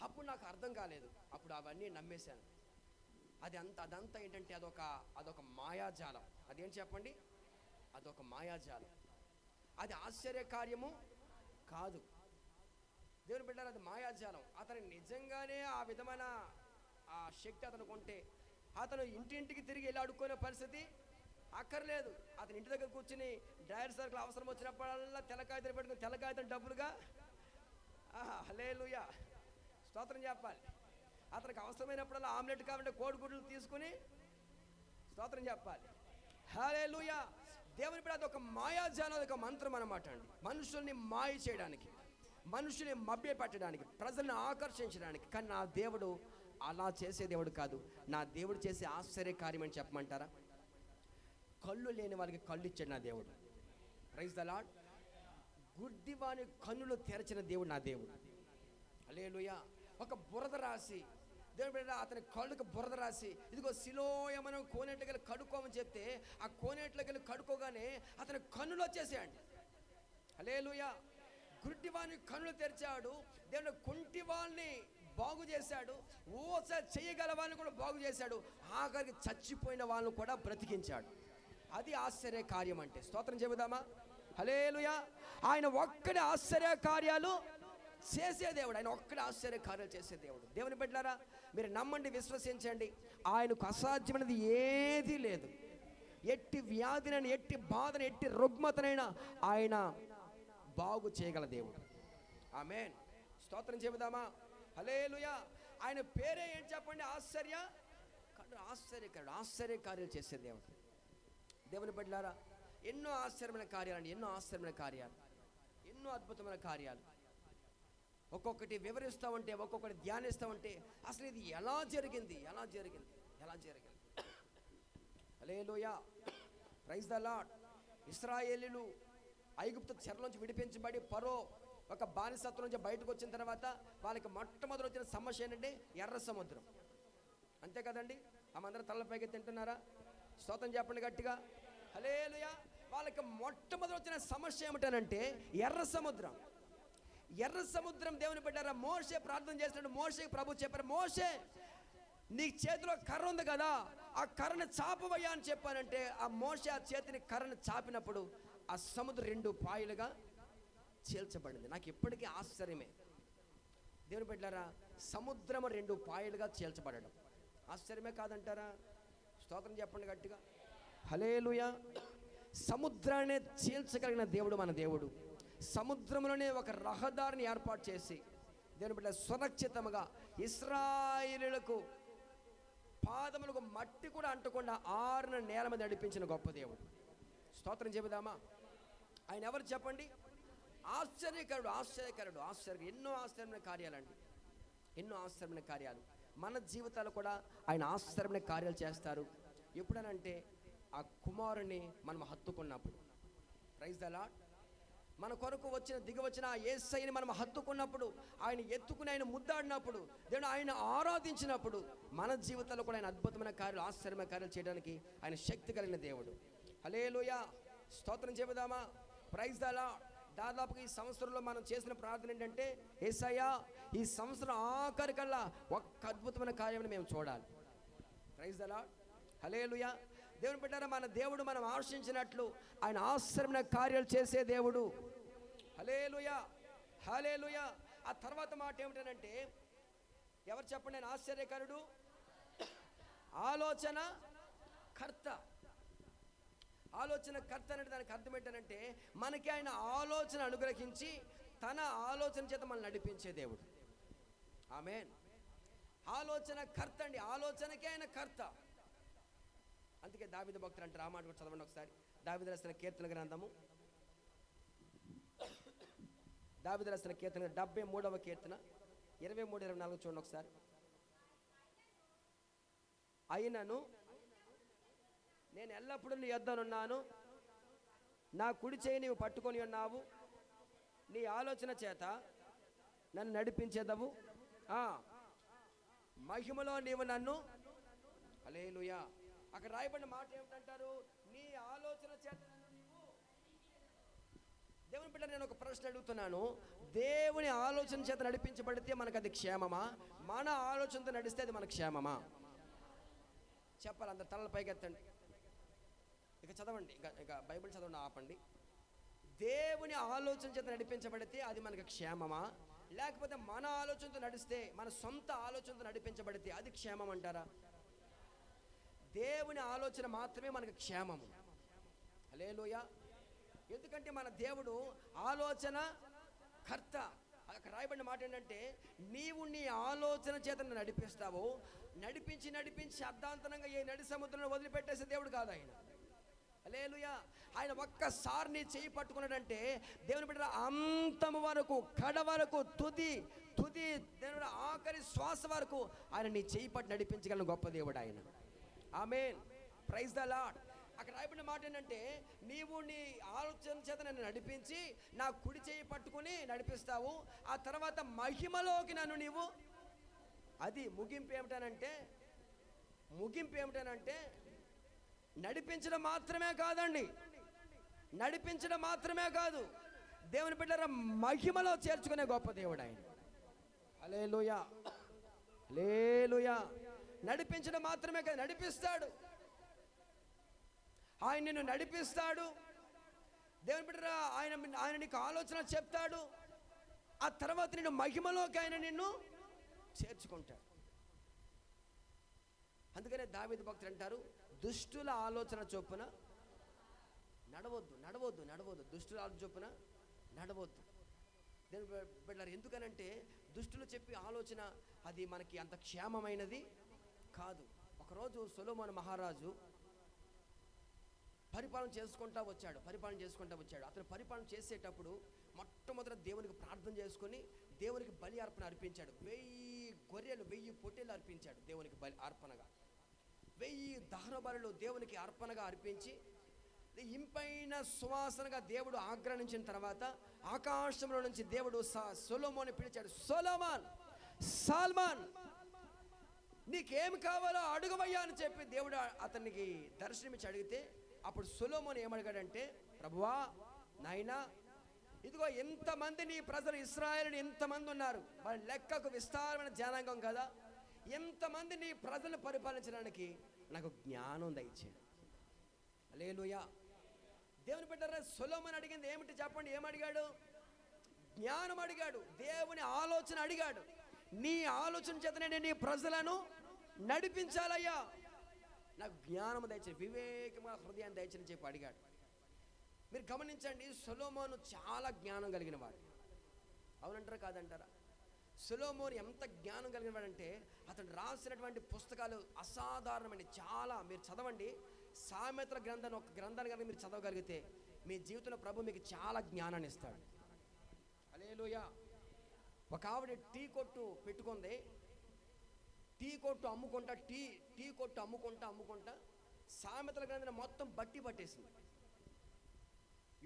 అప్పుడు నాకు అర్థం కాలేదు. అప్పుడు అవన్నీ నమ్మేశాను. అదంతా ఏంటంటే అదొక మాయాజాలం. అదేం చెప్పండి? అదొక మాయాజాలం. అది ఆశ్చర్యకార్యము కాదు. దేవుని బిడ్డలారా, అది మాయాజాలం. అతను నిజంగానే ఆ విధమైన ఆ శక్తి అతనికి ఉంటే అతను ఇంటింటికి తిరిగి వెళ్ళి అడుక్కునే పరిస్థితి అక్కర్లేదు. అతని ఇంటి దగ్గర కూర్చుని డ్రైవర్ సర్కిల్ అవసరం వచ్చినప్పుడల్లా తెల్ల కాగితం పెట్టుకుని తెల్ల కాగితం డబ్బులుగా హల్లెలూయా స్తోత్రం చెప్పాలి. అతనికి అవసరమైనప్పుడల్లా ఆమ్లెట్ కావాలంటే కోడిగుడ్లు తీసుకుని స్తోత్రం చెప్పాలి. హల్లెలూయా. దేవుని బిడ్డ, అదొక మాయాజాలం, అదొక మంత్రం అన్నమాట అండి. మనుషుల్ని మాయ చేయడానికి, మనుషుల్ని మభ్య పెట్టడానికి, ప్రజల్ని ఆకర్షించడానికి. కానీ నా దేవుడు అలా చేసే దేవుడు కాదు. నా దేవుడు చేసే ఆశ్చర్య కార్యం అని చెప్పమంటారా? కళ్ళు లేని వారికి కళ్ళు ఇచ్చాడు నా దేవుడు. Praise the lord. గుడ్డివాని కన్నులు తెరచిన దేవుడు నా దేవుడు. హల్లెలూయా. ఒక బురద రాసి, దేవుని బిడ్డ అతని కళ్ళుకి బురద రాసి, ఇదిగో సిలోయమని కోనేట్లోకి వెళ్ళి కడుక్కోమని చెప్తే ఆ కోనేట్లోకి వెళ్ళి కడుక్కోగానే అతని కన్నులు వచ్చేసాయండి. హల్లెలూయా. గుడ్డివాని కన్నులు తెరిచాడు దేవుడు. కుంటి వాళ్ళని బాగు చేశాడు. ఊస చేయగల వాళ్ళని కూడా బాగు చేశాడు. ఆఖరికి చచ్చిపోయిన వాళ్ళని కూడా బ్రతికించాడు. అది ఆశ్చర్య కార్యం అంటే. స్తోత్రం చెబుదామా? హల్లెలూయా. ఆయన ఒక్కడే ఆశ్చర్య కార్యాలు చేసే దేవుడు. ఆయన ఒక్కడే ఆశ్చర్య కార్యాలు చేసే దేవుడు. దేవుని బిడ్డలారా, మీరు నమ్మండి, విశ్వసించండి. ఆయనకు అసాధ్యమైనది ఏదీ లేదు. ఎట్టి వ్యాధినైనా, ఎట్టి బాధను, ఎట్టి రుగ్మతనైనా ఆయన బాగు చేయగల దేవుడు. ఆమేన్. స్తోత్రం చెబుదామా? హల్లెలూయా. ఆయన పేరే ఏం చెప్పండి? ఆశ్చర్యకరుడు, ఆశ్చర్య కార్యాలు చేసే దేవుడు. దేవుని బిడ్డలారా, ఎన్నో ఆశ్చర్యమైన కార్యాలండి, ఎన్నో ఆశ్చర్యమైన కార్యాలు, ఎన్నో అద్భుతమైన కార్యాలు. ఒక్కొక్కటి వివరిస్తూ ఉంటే, ఒక్కొక్కటి ధ్యానిస్తూ ఉంటే అసలు ఇది ఎలా జరిగింది. హల్లెలూయా. Praise the lord. ఇశ్రాయేలీయులు ఐగుప్తు చెరలోంచి విడిపించబడి ఫరో ఒక బానిసత్వం నుంచి బయటకు వచ్చిన తర్వాత వాళ్ళకి మొట్టమొదటి వచ్చిన సమస్య ఏంటంటే ఎర్ర సముద్రం. అంతే కదండి? ఆమందరం తలపైకి తింటున్నారా? స్తోత్రం చెప్పండి గట్టిగా. హల్లెలూయా. వాళ్ళకి మొట్టమొదటి వచ్చిన సమస్య ఏమిటనంటే ఎర్ర సముద్రం. ఎర్ర సముద్రం. దేవుని బిడ్డలారా, మోషే ప్రార్థన చేస్తున్నాడు. మోషేకి ప్రభు చెప్పారు, మోషే నీ చేతిలో కర్ర ఉంది కదా, ఆ కర్రను చాపవయ్యా అని చెప్పానంటే ఆ మోషే ఆ చేతిని కర్రను చాపినప్పుడు ఆ సముద్రం 2 పాయలుగా చీల్చబడింది. నాకు ఇప్పటికీ ఆశ్చర్యమే. దేవుని బిడ్డలారా, సముద్రం 2 పాయలుగా చీల్చబడడం ఆశ్చర్యమే కాదంటారా? స్తోత్రం చెప్పండి గట్టిగా. హల్లెలూయా. సముద్రాన్ని చీల్చగలిగిన దేవుడు మన దేవుడు. సముద్రంలోనే ఒక రహదారిని ఏర్పాటు చేసి దేవుని బిడ్డ సురక్షితంగా ఇశ్రాయేలీయులకు పాదములకు మట్టి కూడా అంటకుండా 6 నేల మీద నడిపించిన గొప్ప దేవుడు. స్తోత్రం చెబుదామా? ఆయన ఎవరు చెప్పండి? ఆశ్చర్యకరుడు. ఎన్నో ఆశ్చర్యమైన కార్యాలండి, ఎన్నో ఆశ్చర్యమైన కార్యాలు. మన జీవితాలు కూడా ఆయన ఆశ్చర్యమైన కార్యాలు చేస్తారు. ఎప్పుడనంటే ఆ కుమారుని మనం హత్తుకున్నప్పుడు. Praise the lord. మన కొరకు దిగివచ్చిన యేసయ్యని మనం హత్తుకున్నప్పుడు, ఆయన ఎత్తుకుని ఆయన ముద్దాడినప్పుడు, దేవుడు ఆయన ఆరాధించినప్పుడు మన జీవితాల్లో కూడా ఆయన అద్భుతమైన కార్యాలు, ఆశ్చర్యమైన కార్యాలు చేయడానికి ఆయన శక్తి కలిగిన దేవుడు. హల్లెలూయా. స్తోత్రం చెబుదామా? Praise the lord. దాదాపుగా ఈ సంవత్సరంలో మనం చేసిన ప్రార్థన ఏంటంటే, యేసయ్యా ఈ సంవత్సరం ఆఖరికల్లా ఒక్క అద్భుతమైన కార్యం మేము చూడాలి. Praise the lord. హల్లెలూయా. దేవుని బిడ్డలారా, మన దేవుడు మనం ఆశించినట్లు ఆయన ఆశ్చర్యమైన కార్యాలు చేసే దేవుడు. హల్లెలూయా. హల్లెలూయా. ఆ తర్వాత మాట ఏమిటనంటే, ఎవరు చెప్పండి? ఆయన ఆశ్చర్యకరుడు, ఆలోచన కర్త. ఆలోచన కర్త అంటే దానికి అర్థం ఏంటంటే, మనకి ఆయన ఆలోచన అనుగ్రహించి తన ఆలోచన చేత మనల్ని నడిపించే దేవుడు. ఆమేన్. ఆలోచన కర్త అండి, ఆలోచనకే ఆయన కర్త. అందుకే దావీదు భక్తుడు అంటారు, ఆ మాట కూడా చదవండి ఒకసారి. దావీదు రాసిన కీర్తన గ్రంథము, దావీదు రాసిన కీర్తన 73వ కీర్తన 23, 24 చూడండి ఒకసారి. అయినను నేను ఎల్లప్పుడూ నీ యొద్దనున్నాను, నా కుడి చేయి నీవు పట్టుకొని ఉన్నావు, నీ ఆలోచన చేత నన్ను నడిపించేదవు, మహిమలో నీవు నన్ను. హల్లెలూయా. అక్కడ రాయబడిన మాట ఏమిటంటారు? నీ ఆలోచన చేత నన్ను నీవు. దేవుని బిడ్డ, నేను ఒక ప్రశ్న అడుగుతున్నాను. దేవుని ఆలోచన చేత నడిపించబడితే మనకు అది క్షేమమా? మన ఆలోచనతో నడిస్తే అది మన క్షేమమా? చెప్పాలి. అందరు తలల పైకి ఎత్తండి. ఇక చదవండి, ఇక బైబిల్ చదవండి, ఆపండి. దేవుని ఆలోచన చేత నడిపించబడితే అది మనకు క్షేమమా, లేకపోతే మన ఆలోచనతో నడిస్తే, మన సొంత ఆలోచనతో నడిపించబడితే అది క్షేమం అంటారా? దేవుని ఆలోచన మాత్రమే మనకు క్షేమము. హల్లెలూయా. ఎందుకంటే మన దేవుడు ఆలోచన కర్త. అక్కడ రాయబడిన మాట ఏంటంటే, నీవు నీ ఆలోచన చేత నడిపిస్తావు, నడిపించి అర్ధాంతరంగా ఏ నడి సముద్రంలో వదిలిపెట్టేసే దేవుడు కాదు ఆయన. హల్లెలూయా. ఆయన ఒక్కసారి నీ చేయి పట్టుకున్నాడంటే దేవుని బిడ్డ అంతము వరకు, కడ వరకు, తుది దేవుడు ఆఖరి శ్వాస వరకు ఆయన నీ చేయి పట్టు నడిపించగలిగిన గొప్ప దేవుడు ఆయన. ఆమేన్. Praise the lord. అక్కడ రాయబడిన మాట ఏంటంటే, నీవు నీ ఆలోచన చేత నన్ను నడిపించి నా కుడి చేయి పట్టుకుని నడిపిస్తావు, ఆ తర్వాత మహిమలోకి నన్ను నీవు. అది ముగింపు ఏమిటనంటే నడిపించడం మాత్రమే కాదండి, నడిపించడం మాత్రమే కాదు, దేవుని బిడ్డల మహిమలో చేర్చుకునే గొప్ప దేవుడు ఆయన. హల్లెలూయా, హల్లెలూయా. నడిపించడం మాత్రమే కాదు, నడిపిస్తాడు ఆయన, నిన్ను నడిపిస్తాడు. దేవుని బిడ్డరా, ఆయన నీకు ఆలోచన చెప్తాడు, ఆ తర్వాత నిన్ను మహిమలోకి ఆయన నిన్ను చేర్చుకుంటాడు. అందుకనే దావీదు భక్తుడు అంటారు, దుష్టుల ఆలోచన చొప్పున నడవద్దు. దుష్టుల ఆలోచన చొప్పున నడవద్దు. దేవుని బిడ్డలారా, ఎందుకనంటే దుష్టులు చెప్పి ఆలోచన అది మనకి అంత క్షేమమైనది కాదు. ఒకరోజు సొలొమోను మహారాజు పరిపాలన చేసుకుంటా వచ్చాడు. అతను పరిపాలన చేసేటప్పుడు మొట్టమొదట దేవునికి ప్రార్థన చేసుకొని దేవునికి బలి అర్పణ అర్పించాడు. 1000 గొర్రెలు 1000 పొట్టేలు అర్పించాడు దేవునికి బలి అర్పణగా. 1000 దహన బలులు దేవునికి అర్పణగా అర్పించి ఇంపైన సువాసనగా దేవుడు ఆగ్రహించిన తర్వాత ఆకాశంలో నుంచి దేవుడు సొలొమోను పిలిచాడు. సాల్మాన్, నీకేమి కావాలో అడుగవయ్యా అని చెప్పి దేవుడు అతనికి దర్శనమిచ్చి అడిగితే, అప్పుడు సొలొమోను ఏమడిగాడంటే, ప్రభువా, నాయనా, ఇదిగో ఎంతమంది నీ ప్రజలు ఇశ్రాయేలు ఎంతమంది ఉన్నారు, వాళ్ళ లెక్కకు విస్తారమైన జనాంగం కదా, ఎంతమంది నీ ప్రజలు పరిపాలించడానికి నాకు జ్ఞానం దయచేయండి. హల్లెలూయా. దేవుని బిడ్డలారా, సొలొమోను అడిగింది ఏమిటి చెప్పండి? ఏమడిగాడు? జ్ఞానం అడిగాడు, దేవుని ఆలోచన అడిగాడు. నీ ఆలోచన చేతనే నేను నీ ప్రజలను నడిపించాలయ్యా, నాకు జ్ఞానం దయచేయండి, వివేకమైన హృదయాన్ని దయచేయని చెప్పి అడిగాడు. మీరు గమనించండి, సొలొమోను చాలా జ్ఞానం కలిగిన వాడు. అవునంటారా కాదంటారా? సొలొమోను ఎంత జ్ఞానం కలిగిన వాడంటే అతను రాసినటువంటి పుస్తకాలు అసాధారణమైన, చాలా. మీరు చదవండి, సామెతల గ్రంథాన్ని, ఒక గ్రంథాన్ని కనుక మీరు చదవగలిగితే మీ జీవితంలో ప్రభు మీకు చాలా జ్ఞానాన్ని ఇస్తాడు. హల్లెలూయా. ఒక ఆవిడ టీ కొట్టు పెట్టుకుంది. టీ కొట్టు అమ్ముకుంటా సామెతల గ్రంథాన్ని మొత్తం పట్టేసింది.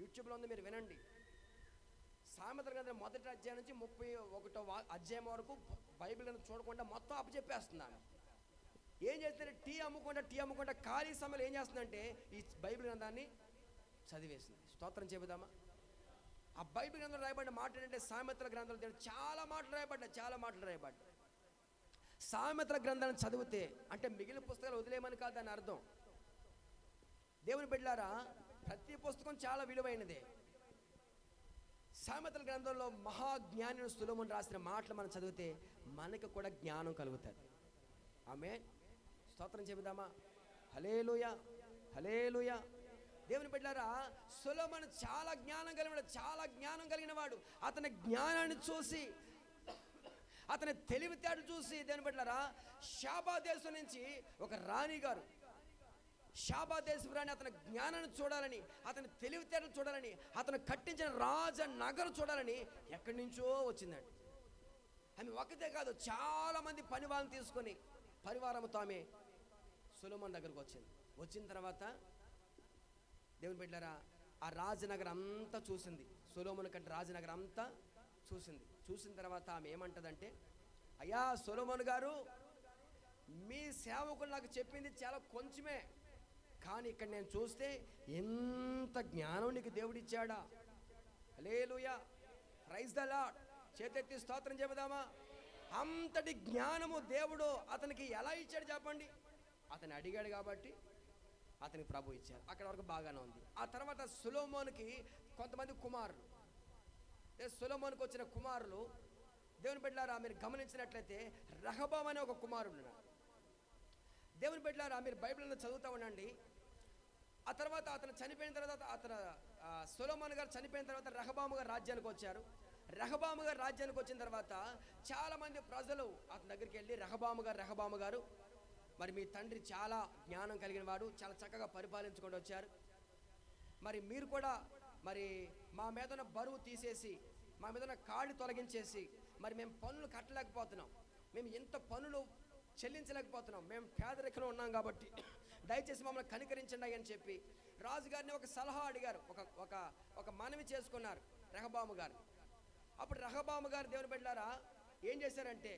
యూట్యూబ్లో ఉంది, మీరు వినండి. సామెతల గ్రంథం 1వ అధ్యాయం నుంచి 31వ అధ్యాయం వరకు బైబిల్ చూడకుండా మొత్తం అప్పచెప్పేస్తున్నాను. ఏం చేస్తుందంటే టీ అమ్ముకుంటా ఖాళీ సమయంలో ఏం చేస్తుందంటే ఈ బైబిల్ గ్రంథాన్ని చదివేసింది. స్తోత్రం చెబుదామా? ఆ బైబిల్ గ్రంథంలో రాయబడిన మాట ఏంటంటే, సామెతల గ్రంథంలో చాలా మాటలు రాయబడ్డాయి. సామెతల గ్రంథాన్ని చదివితే అంటే మిగిలిన పుస్తకాలు వదిలేయమని కాదు దాని అర్థం. దేవుని బిడ్డలారా, ప్రతి పుస్తకం చాలా విలువైనదే. సామెతల గ్రంథంలో మహాజ్ఞాని సొలొమోను రాసిన మాటలు మనం చదివితే మనకు కూడా జ్ఞానం కలుగుతుంది. ఆమేన్. స్తోత్రం చెబుదామా? హల్లెలూయా, హల్లెలూయా. దేవుని బిడ్డలారా, సొలొమోను చాలా జ్ఞానం కలిగిన వాడు. అతని జ్ఞానాన్ని చూసి అతని తెలివితేటలు చూసి దేని బిడ్డలారా, షాబా దేశం నుంచి ఒక రాణి గారు, షాబా దేశం రాణి అతని జ్ఞానాన్ని చూడాలని, అతని తెలివితేటలు చూడాలని, అతను కట్టించిన రాజ నగరం చూడాలని ఎక్కడి నుంచో వచ్చిందండి. ఆమె ఒకటే కాదు, చాలా మంది పని వాళ్ళని తీసుకొని పరివారంతో ఆమె సొలొమోను దగ్గరకు వచ్చింది. వచ్చిన తర్వాత దేవుని బిడ్డలారా, ఆ రాజనగరం అంతా చూసింది. సొలొమోను కంటే రాజనగరం అంతా చూసింది. చూసిన తర్వాత ఆమె ఏమంటదంటే, అయ్యా సొలొమోను గారు, మీ సేవకులు నాకు చెప్పింది చాలా కొంచెమే, కానీ ఇక్కడ నేను చూస్తే ఎంత జ్ఞానం నీకు దేవుడిచ్చాడా. హల్లెలూయా, ప్రైజ్ ద లార్డ్. చేతెత్తి స్తోత్రం చెబుదామా. అంతటి జ్ఞానము దేవుడు అతనికి ఎలా ఇచ్చాడు చెప్పండి. అతను అడిగాడు కాబట్టి అతనికి ప్రభు ఇచ్చారు. అక్కడ వరకు బాగానే ఉంది. ఆ తర్వాత సొలొమోనుకి కొంతమంది కుమారులు, సొలొమోనుకు వచ్చిన కుమారులు దేవుని బిడ్డలారా మీరు గమనించినట్లయితే రెహబాము అనే ఒక కుమారుడు ఉన్నాడు. దేవుని బిడ్డలారా మీరు బైబిల్లో చదువుతూ ఉండండి. ఆ తర్వాత అతను చనిపోయిన తర్వాత సొలొమోను గారు చనిపోయిన తర్వాత రెహబాము గారు రాజ్యానికి వచ్చారు. రెహబాము గారు రాజ్యానికి వచ్చిన తర్వాత చాలామంది ప్రజలు అతని దగ్గరికి వెళ్ళి, రెహబాము గారు మరి మీ తండ్రి చాలా జ్ఞానం కలిగిన వాడు, చాలా చక్కగా పరిపాలించుకుంటూ వచ్చారు. మరి మీరు కూడా మరి మా మీద ఉన్న బరువు తీసేసి, మా మీద ఉన్న కాళ్ళు తొలగించేసి, మరి మేము పన్నులు కట్టలేకపోతున్నాం, మేము ఇంత పన్నులు చెల్లించలేకపోతున్నాం, మేము పేదరికంలో ఉన్నాం కాబట్టి దయచేసి మమ్మల్ని కనికరించండి అని చెప్పి రాజుగారిని ఒక సలహా అడిగారు, ఒక మనవి చేసుకున్నారు రెహబాము గారు. అప్పుడు రెహబాము గారు దేవుని బిడ్డలారా ఏం చేశారంటే,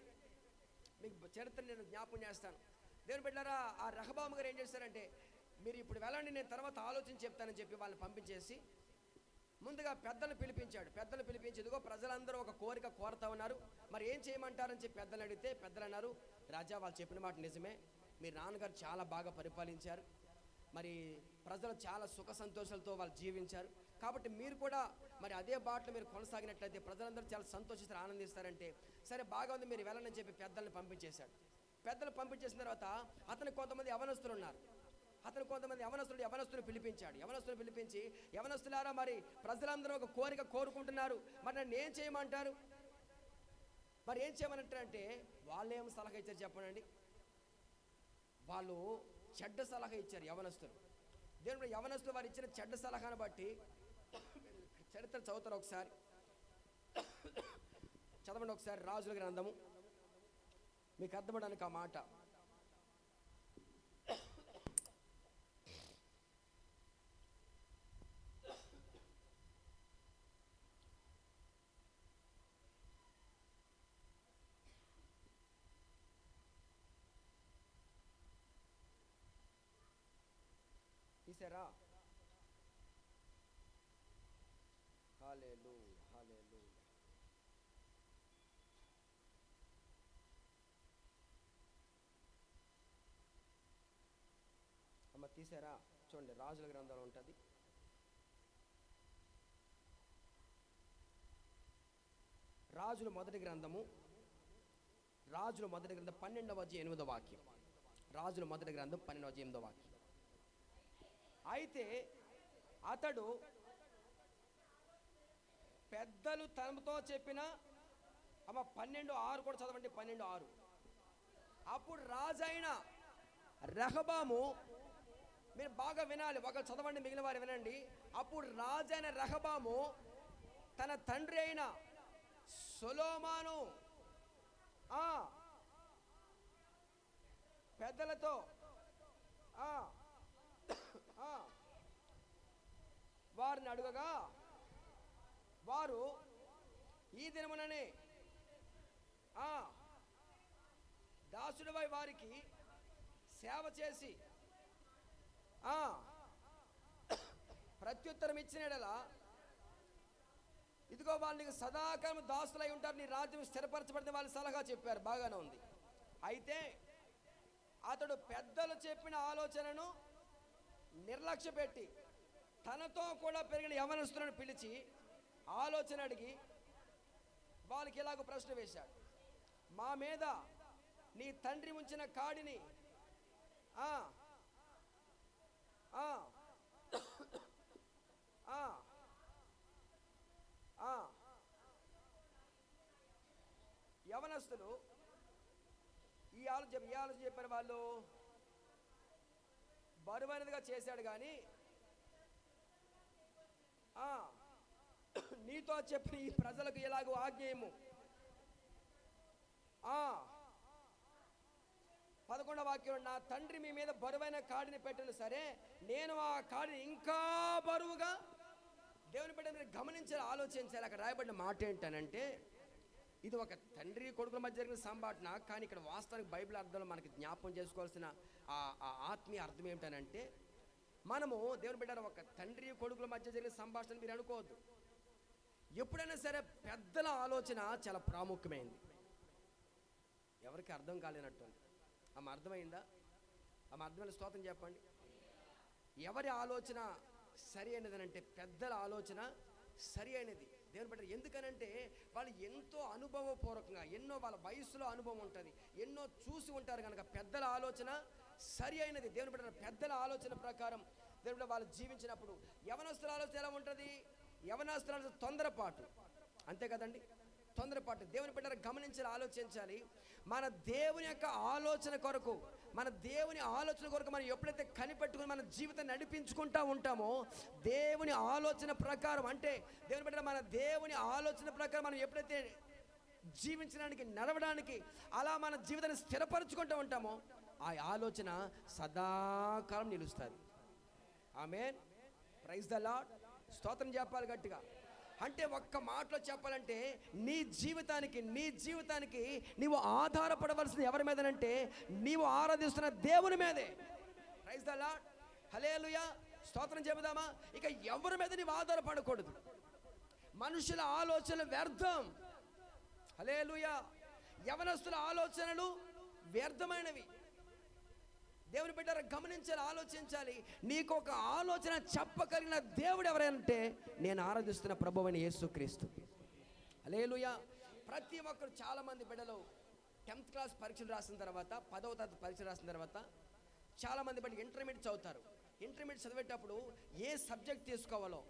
మీకు చరిత్ర నేను జ్ఞాపకం చేస్తాను. దేవుని బిడ్డలారా ఆ రెహబాము గారు ఏం చేశారంటే, మీరు ఇప్పుడు వెళ్ళండి, నేను తర్వాత ఆలోచించి చెప్తానని చెప్పి వాళ్ళని పంపించేసి ముందుగా పెద్దలు పిలిపించాడు. పెద్దలు పిలిపించి, ఇదిగో ప్రజలందరూ ఒక కోరిక కోరుతా ఉన్నారు, మరి ఏం చేయమంటారని చెప్పి పెద్దలు అడిగితే పెద్దలు అన్నారు, రాజా వాళ్ళు చెప్పిన మాట నిజమే, మీ నాన్నగారు చాలా బాగా పరిపాలించారు, మరి ప్రజలు చాలా సుఖ సంతోషాలతో వాళ్ళు జీవించారు, కాబట్టి మీరు కూడా మరి అదే బాటలో మీరు కొనసాగినట్లయితే ప్రజలందరూ చాలా సంతోషిస్తారు, ఆనందిస్తారంటే సరే బాగా ఉంది మీరు వెళ్ళని చెప్పి పెద్దల్ని పంపించేశాడు. పెద్దలు పంపించేసిన తర్వాత అతనికి కొంతమంది యవనస్తులు ఉన్నారు. యవనస్తులు పిలిపించాడు. యవనస్తులు పిలిపించి, యవనస్తులారా మరి ప్రజలందరూ ఒక కోరిక కోరుకుంటున్నారు, మరి నన్ను ఏం చేయమంటారు, మరి ఏం చేయమనంటారంటే వాళ్ళు ఏం సలహా ఇచ్చారు చెప్పనండి. వాళ్ళు చెడ్డ సలహా ఇచ్చారు యవనస్తులు. దేవుడు యవనస్తులు వారు ఇచ్చిన చెడ్డ సలహాను బట్టి చరిత్ర చదువుతారు ఒకసారి, చదవండి ఒకసారి రాజుల గ్రంథము, మీకు అర్థమవడానికి ఆ మాట. తీసారా? హల్లెలూయా, హల్లెలూయా. అమ్మ తీసారా? చూడండి రాజుల గ్రంథంలో ఉంటుంది. రాజుల మొదటి గ్రంథం 12వ అధ్యాయం 8వ వాక్యం. రాజుల మొదటి గ్రంథం 12వ అధ్యాయం 8వ వాక్యం. అయితే అతడు పెద్దలు తనతో చెప్పిన, అమ్మ 12:6 కూడా చదవండి, 12:6. అప్పుడు రాజైన రెహబాము, మీరు బాగా వినాలి, ఒకరు చదవండి మిగిలిన వారు వినండి. అప్పుడు రాజైన రెహబాము తన తండ్రి అయిన సొలొమోను పెద్దలతో వారిని అడుగగా, వారు ఈ దినముననే దాసుడివై వారికి సేవ చేసి ప్రత్యుత్తరం ఇచ్చిన యెడల ఇదిగో వాళ్ళు నీకు సదాకాలం దాసులై ఉంటారు, నీ రాజ్యం స్థిరపరచబడిన వాళ్ళు సలహా చెప్పారు, బాగానే ఉంది. అయితే అతడు పెద్దలు చెప్పిన ఆలోచనను నిర్లక్ష్య పెట్టి తనతో కూడా పెరిగిన యవనస్తులను పిలిచి ఆలోచన అడిగి వాళ్ళకి ఇలాగ ప్రశ్న వేశాడు, మా మీద నీ తండ్రి ఉంచిన కాడిని యవన యవనస్తులు ఈ ఆలోచన చెప్పారు. వాళ్ళు బరువైనదిగా చేశాడు కానీ నీతో చెప్పిన ఈ ప్రజలకు ఎలాగో ఆజ్ఞేయము. 11వ వాక్యం, నా తండ్రి మీ మీద బరువైన కాడిని పెట్టను సరే, నేను ఆ కాడిని ఇంకా బరువుగా. దేవుని బిడ్డ మీరు గమనించాలి, ఆలోచించాలి. అక్కడ రాయబడిన మాట ఏంటనంటే, ఇది ఒక తండ్రి కొడుకుల మధ్య జరిగిన సంభాషణ. కానీ ఇక్కడ వాస్తవానికి బైబిల్ అర్థంలో మనకి జ్ఞాపకం చేసుకోవాల్సిన ఆ ఆత్మీయ అర్థం ఏమిటనంటే, మనము దేవుని బిడ్డ ఒక తండ్రి కొడుకుల మధ్య జరిగిన సంభాషణ మీరు అనుకోవద్దు. ఎప్పుడైనా సరే పెద్దల ఆలోచన చాలా ప్రాముఖ్యమైంది. ఎవరికి అర్థం కాలేనట్టు ఆమె అర్థమైందా? ఆమె అర్థమైన స్తోత్రం చెప్పండి. ఎవరి ఆలోచన సరి అయినది అంటే పెద్దల ఆలోచన సరి అయినది. దేవుని బిడ్డ ఎందుకనంటే వాళ్ళు ఎంతో అనుభవపూర్వకంగా, ఎన్నో వాళ్ళ వయసులో అనుభవం ఉంటుంది, ఎన్నో చూసి ఉంటారు కనుక పెద్దల ఆలోచన సరి అయినది. దేవుని బిడ్డ పెద్దల ఆలోచన ప్రకారం దేవుని బిడ్డ వాళ్ళు జీవించినప్పుడు, యవనస్తుల ఆలోచన ఎలా ఉంటుంది? యవనస్తుల ఆలోచన తొందరపాటు, అంతే కదండి, తొందరపాటు. దేవుని బిడ్డ గమనించాలి, ఆలోచించాలి. మన దేవుని యొక్క ఆలోచన కొరకు, మన దేవుని ఆలోచన కొరకు మనం ఎప్పుడైతే కనిపెట్టుకుని మన జీవితాన్ని నడిపించుకుంటూ ఉంటామో, దేవుని ఆలోచన ప్రకారం అంటే దేవుని బిడ్డ మన దేవుని ఆలోచన ప్రకారం మనం ఎప్పుడైతే జీవించడానికి, నడవడానికి, అలా మన జీవితాన్ని స్థిరపరచుకుంటూ ఉంటామో ఆ ఆలోచన సదాకాలం నిలుస్తుంది. ఆమేన్, ప్రైజ్ ద లార్డ్. స్తోత్రం చెప్పాలి గట్టిగా. అంటే ఒక్క మాటలో చెప్పాలంటే నీ జీవితానికి నీవు ఆధారపడవలసింది ఎవరి మీదనంటే నీవు ఆరాధిస్తున్న దేవుని మీదే. ప్రైజ్ ద లార్డ్, హల్లెలూయా, స్తోత్రం చెబుదామా. ఇక ఎవరి మీద నీవు ఆధారపడకూడదు. మనుషుల ఆలోచనలు వ్యర్థం. హల్లెలూయా. యవనస్తుల ఆలోచనలు వ్యర్థమైనవి. దేవుని బిడ్డ గమనించాలి, ఆలోచించాలి. నీకు ఒక ఆలోచన చెప్పగలిగిన దేవుడు ఎవరంటే నేను ఆరాధిస్తున్న ప్రభువైన యేసుక్రీస్తు. హల్లెలూయా. ప్రతి ఒక్కరు, చాలామంది బిడ్డలు 10th క్లాస్ పరీక్షలు రాసిన తర్వాత, 10వ తరగతి పరీక్షలు రాసిన తర్వాత చాలామంది బిడ్డలు ఇంటర్మీడియట్ చదువుతారు. ఇంటర్మీడియట్ చదివేటప్పుడు ఏ సబ్జెక్ట్ తీసుకోవాలో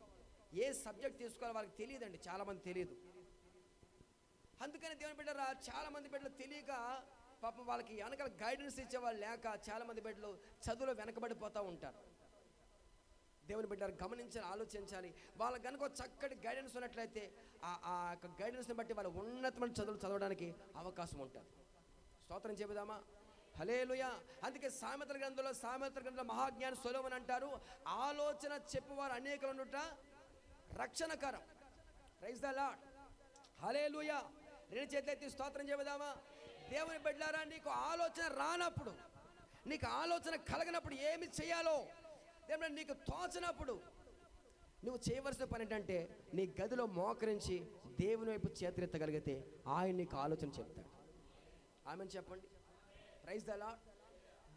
వాళ్ళకి తెలియదండి, చాలామంది తెలియదు. అందుకని దేవుని బిడ్డ చాలామంది బిడ్డలు తెలియక పాపం వాళ్ళకి వెనకాల గైడెన్స్ ఇచ్చేవాళ్ళు లేక చాలామంది బిడ్డలు చదువులో వెనకబడిపోతూ ఉంటారు. దేవుని బిడ్డలు గమనించాలి, ఆలోచించాలి. వాళ్ళకి కనుక చక్కటి గైడెన్స్ ఉన్నట్లయితే ఆ యొక్క గైడెన్స్ని బట్టి వాళ్ళు ఉన్నతమైన చదువులు చదవడానికి అవకాశం ఉంటుంది. స్తోత్రం చెబుదామా. హల్లెలూయా. అందుకే సామెతల గ్రంథంలో మహాజ్ఞాని సొలొమోను అంటారు, ఆలోచన చెప్పువారు అనేకులు ఉండుట రక్షణకరం. ప్రైజ్ ద లార్డ్, హల్లెలూయా. 2 చేతులెత్తి స్తోత్రం చెబుదామా. దేవుని బిడ్డలారా, నీకు ఆలోచన రానప్పుడు, నీకు ఆలోచన కలగనప్పుడు ఏమి చేయాలో దేవుడు నీకు తోచనప్పుడు నువ్వు చేయవలసిన పని ఏంటంటే నీ గదిలో మోకరించి దేవుని వైపు చేతులెత్తగలిగితే ఆయన నీకు ఆలోచన చెప్తాడు. ఆమెను చెప్పండి. Praise the lord.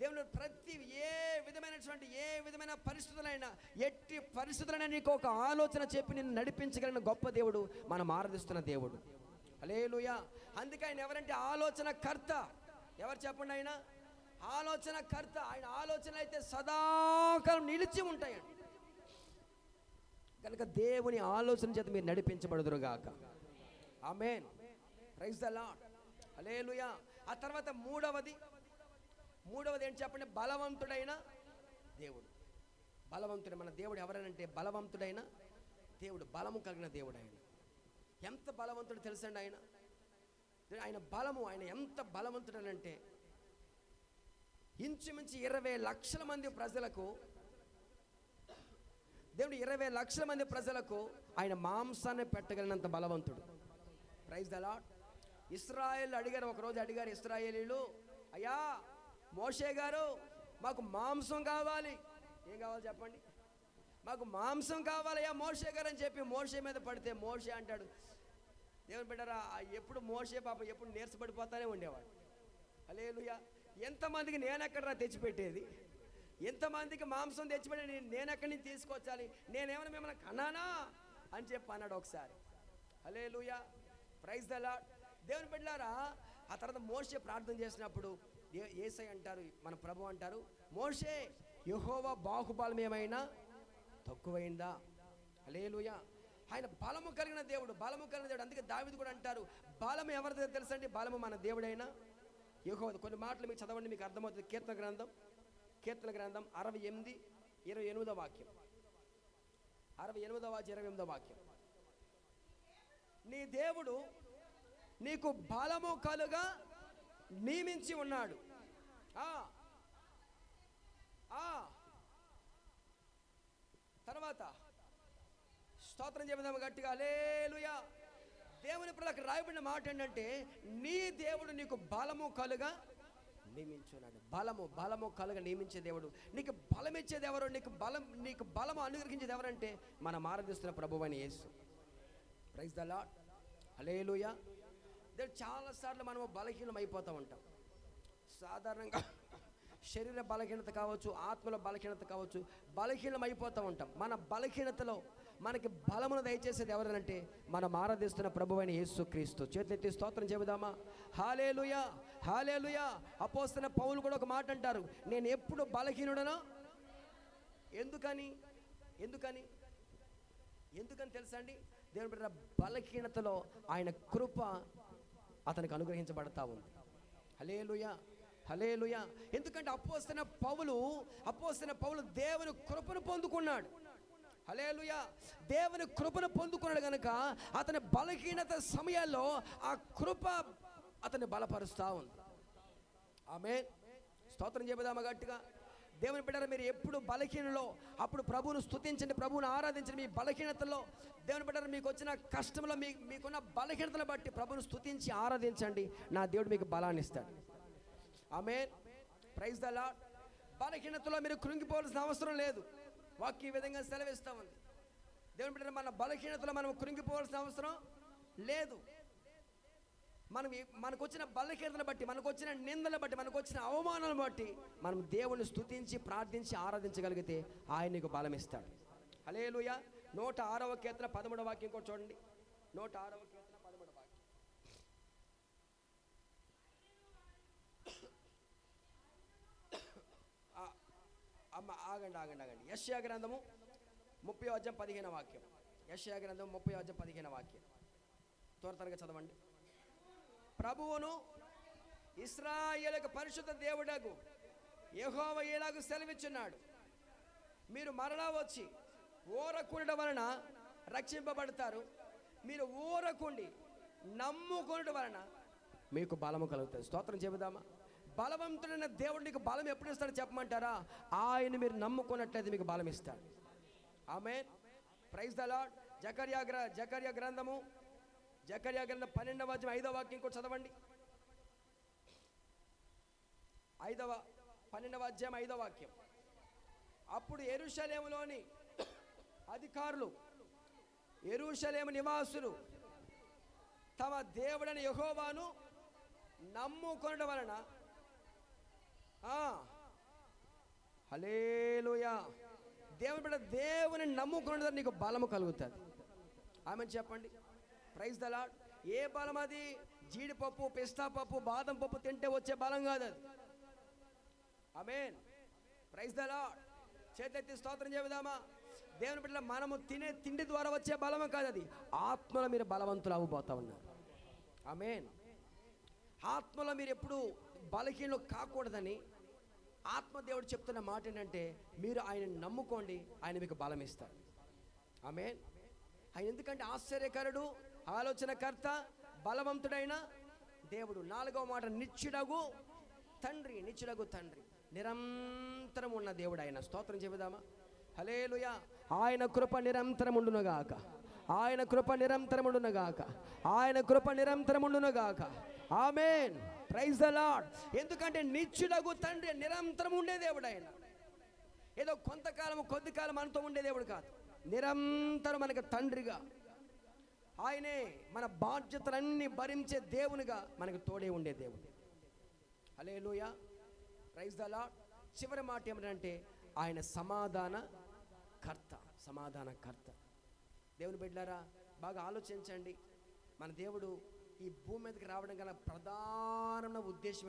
దేవుడు ప్రతి ఏ విధమైన పరిస్థితులైనా, ఎట్టి పరిస్థితులైనా నీకు ఒక ఆలోచన చెప్పి నిన్ను నడిపించగలిగిన గొప్ప దేవుడు మనం ఆరాధిస్తున్న దేవుడు. హల్లెలూయా. అందుకే ఆయన ఎవరంటే ఆలోచన కర్త. ఎవరు చెప్పండి? ఆయన ఆలోచన కర్త. ఆయన ఆలోచనలు అయితే సదాకాలం నిలిచి ఉంటాయండి. కనుక దేవుని ఆలోచన చేత మీరు నడిపించబడుదురుగాక. ఆమేన్, ప్రైజ్ ద లార్డ్, హల్లెలూయా. ఆ తర్వాత మూడవది ఏంటి చెప్పండి? బలవంతుడైన దేవుడు. బలవంతుడు మన దేవుడు ఎవరనంటే బలవంతుడైన దేవుడు, బలము కలిగిన దేవుడు. ఆయన ఎంత బలవంతుడు తెలుసండి. ఆయన బలము, ఆయన ఎంత బలవంతుడనంటే ఇంచుమించు 20 లక్షల మంది ప్రజలకు, దేవుడు 20 లక్షల మంది ప్రజలకు ఆయన మాంసాన్ని పెట్టగలిగినంత బలవంతుడు. Praise the lord. ఇశ్రాయేలు అడిగారు, ఒకరోజు అడిగారు ఇశ్రాయేలీలు, అయ్యా మోషే గారు మాకు మాంసం కావాలి. ఏం కావాలి చెప్పండి? మాకు మాంసం కావాలయ్యా మోషే గారు అని చెప్పి మోషే మీద పడితే మోషే అంటాడు, దేవుని బిడ్డరా, ఎప్పుడు మోషే పాపం ఎప్పుడు నీరసపడిపోతానే ఉండేవాడు. హల్లెలూయా. ఎంతమందికి నేనెక్కడరా తెచ్చిపెట్టేది? ఎంతమందికి మాంసం తెచ్చిపెట్టేది నేనెక్కడి నుంచి తీసుకొచ్చాలి? నేనేమైనా మిమ్మల్ని కన్నానా అని చెప్పి అన్నాడు ఒకసారి. హల్లెలూయా, ప్రైజ్ ద లార్డ్. దేవుని బిడ్డలారా, ఆ తర్వాత మోషే ప్రార్థన చేసినప్పుడు యేసయ్య అంటారు, మన ప్రభు అంటారు, మోషే యెహోవా బాహుబలం ఏమైనా తక్కువైందా? హల్లెలూయా. ఆయన బలము కలిగిన దేవుడు, బలము కలిగిన దేవుడు. అందుకే దావీదు కూడా అంటారు, బలము ఎవరిదో తెలుసండి? బలము మన దేవుడైనా యెహోవా. కొన్ని మాటలు మీకు చదవండి, మీకు అర్థమవుతుంది. కీర్తన గ్రంథం 68 28వ వాక్యం. 68వ 28వ వాక్యం. నీ దేవుడు నీకు బలము కలుగా నియమించి ఉన్నాడు. తర్వాత స్తోత్రం చెబుదాము గట్టిగా, హల్లెలూయా. దేవుని పిల్లలకు రాయబడిన మాట ఏంటంటే, నీ దేవుడు నీకు బలము కలుగా నియమించున్నాడు. బలము కలుగా నియమించే దేవుడు. నీకు బలం ఇచ్చేది ఎవరు? నీకు బలము అనుగ్రహించేది ఎవరంటే మన ఆరాధిస్తున్న ప్రభువైన యేసు. ప్రైజ్ ద లార్డ్, హల్లెలూయా. చాలాసార్లు మనము బలహీనం అయిపోతూ ఉంటాం. సాధారణంగా శరీర బలహీనత కావచ్చు, ఆత్మల బలహీనత కావచ్చు, బలహీనం అయిపోతూ ఉంటాం. మన బలహీనతలో మనకి బలమును దయచేసేది ఎవరనంటే మనం ఆరాధిస్తున్న ప్రభువైన యేసుక్రీస్తు. చేతులెత్తి స్తోత్రం చెబుదామా? హల్లెలూయా, హల్లెలూయా. అపోస్తలుడైన పౌలు కూడా ఒక మాట అంటారు, నేను ఎప్పుడు బలహీనుడనో. ఎందుకని తెలుసా అండి? దేవుని బిడ్డ బలహీనతలో ఆయన కృప అతనికి అనుగ్రహించబడతా ఉంది. హల్లెలూయా, హల్లెలూయా. ఎందుకంటే అపోస్తలుడైన పౌలు దేవుని కృపను పొందుకున్నాడు. హల్లెలూయా. దేవుని కృపను పొందుకున్నాడు కనుక అతని బలహీనత సమయాల్లో ఆ కృప అతన్ని బలపరుస్తూ ఉంది. ఆమేన్. స్తోత్రం చెబుదామా గట్టిగా? దేవుని బిడ్డలారా, మీరు ఎప్పుడు బలహీనలో అప్పుడు ప్రభువును స్తుతించండి, ప్రభువును ఆరాధించండి. మీ బలహీనతలో దేవుని బిడ్డలారా, మీకు వచ్చిన కష్టంలో మీకున్న బలహీనతను బట్టి ప్రభువును స్తుతించి ఆరాధించండి. నా దేవుడు మీకు బలాన్ని ఇస్తాడు. ఆమేన్. Praise the lord. బలహీనతలో మీరు కృంగిపోవాల్సిన అవసరం లేదు. వాక్యం ఈ విధంగా సెలవిస్తూ ఉంది. దేవుని బిడ్డలారా, మన బలహీనతలో మనం కృంగిపోవాల్సిన అవసరం లేదు. మనకు వచ్చిన బలహీనతను బట్టి, మనకు వచ్చిన నిందలను బట్టి, మనకు వచ్చిన అవమానాలను బట్టి మనం దేవుని స్తుతించి ప్రార్థించి ఆరాధించగలిగితే ఆయన నీకు బలం ఇస్తాడు. హల్లెలూయా. 106వ కీర్తన 13వ వాక్యం కూడా చూడండి. 106వ కీర్తన 13వ వాక్యం. ఆగండి. యెషయా గ్రంథము 30వ అధ్యాయం 15వ వాక్యం. యెషయా గ్రంథం 30వ అధ్యాయం 15వ వాక్యం త్వరగా చదవండి. ప్రభువును ఇశ్రాయేలుకు పరిశుద్ధ దేవుడగు యెహోవా ఇలాగు సెలవిచ్చున్నాడు, మీరు మరలా వచ్చి ఊరకుండడం వలన రక్షింపబడతారు. మీరు ఊరకుండి నమ్ముకొనడం వలన మీకు బలము కలుగుతుంది. స్తోత్రం చెబుదామా? బలవంతుడైన దేవుడు నీకు బలం ఎప్పుడు ఇస్తాడో చెప్పమంటారా? ఆయన మీరు నమ్ముకున్నట్లయితే మీకు బలం ఇస్తాడు. ఆమేన్. Praise the lord. జకర్యా గ్రంథం 12వ అధ్యాయం 5వ వాక్యం కూడా చదవండి. 12వ అధ్యాయం 5వ వాక్యం. అప్పుడు యెరూషలేములోని అధికారులు, యెరూషలేము నివాసులు తమ దేవుడైన యెహోవాను నమ్ముకొనడం వలన హల్లెలూయా. దేవుని నమ్ముకొనడం నీకు బలము కలుగుతుంది. ఆమె చెప్పండి. Praise the lord. ఏ బలం అది? జీడిపప్పు, పిస్తా పప్పు, బాదం పప్పు తింటే వచ్చే బలం కాదు అది. ఆమేన్. Praise the lord. చేతెత్తి స్తోత్రం చెబుదామా? దేవుని బిడ్డల మనము తినే తిండి ద్వారా వచ్చే బలము కాదు అది. ఆత్మలో మీరు బలవంతులు అవ్వబోతా ఉన్నారు. ఆమేన్. ఆత్మలో మీరు ఎప్పుడు బలహీనలు కాకూడదని ఆత్మదేవుడు చెప్తున్న మాట ఏంటంటే, మీరు ఆయన నమ్ముకోండి, ఆయన మీకు బలం ఇస్తాడు. ఆమేన్. ఆయన ఎందుకంటే ఆశ్చర్యకరుడు, ఆలోచనకర్త, బలవంతుడైన దేవుడు. 4వ మాట, నిత్యుడగు తండ్రి. నిరంతరం ఉన్న దేవుడు ఆయన. స్తోత్రం చెబుదామా? హల్లెలూయా. ఆయన కృప నిరంతరం ఉండునుగాక. ఆమేన్. Praise the lord. ఎందుకంటే నిత్యుడగు తండ్రి, నిరంతరం ఉండే దేవుడు ఆయన. ఏదో కొద్ది కాలం మనతో ఉండే దేవుడు కాదు. నిరంతరం మనకు తండ్రిగా, ఆయనే మన బాధ్యతలన్నీ భరించే దేవునిగా మనకు తోడే ఉండే దేవుడు. హల్లెలూయా. Praise the lord. చివరి మాట ఏమిటంటే, ఆయన సమాధానకర్త. దేవుని బిడ్డలారా, బాగా ఆలోచించండి. మన దేవుడు ఈ భూమి మీదకి రావడం గల ప్రధానమైన ఉద్దేశం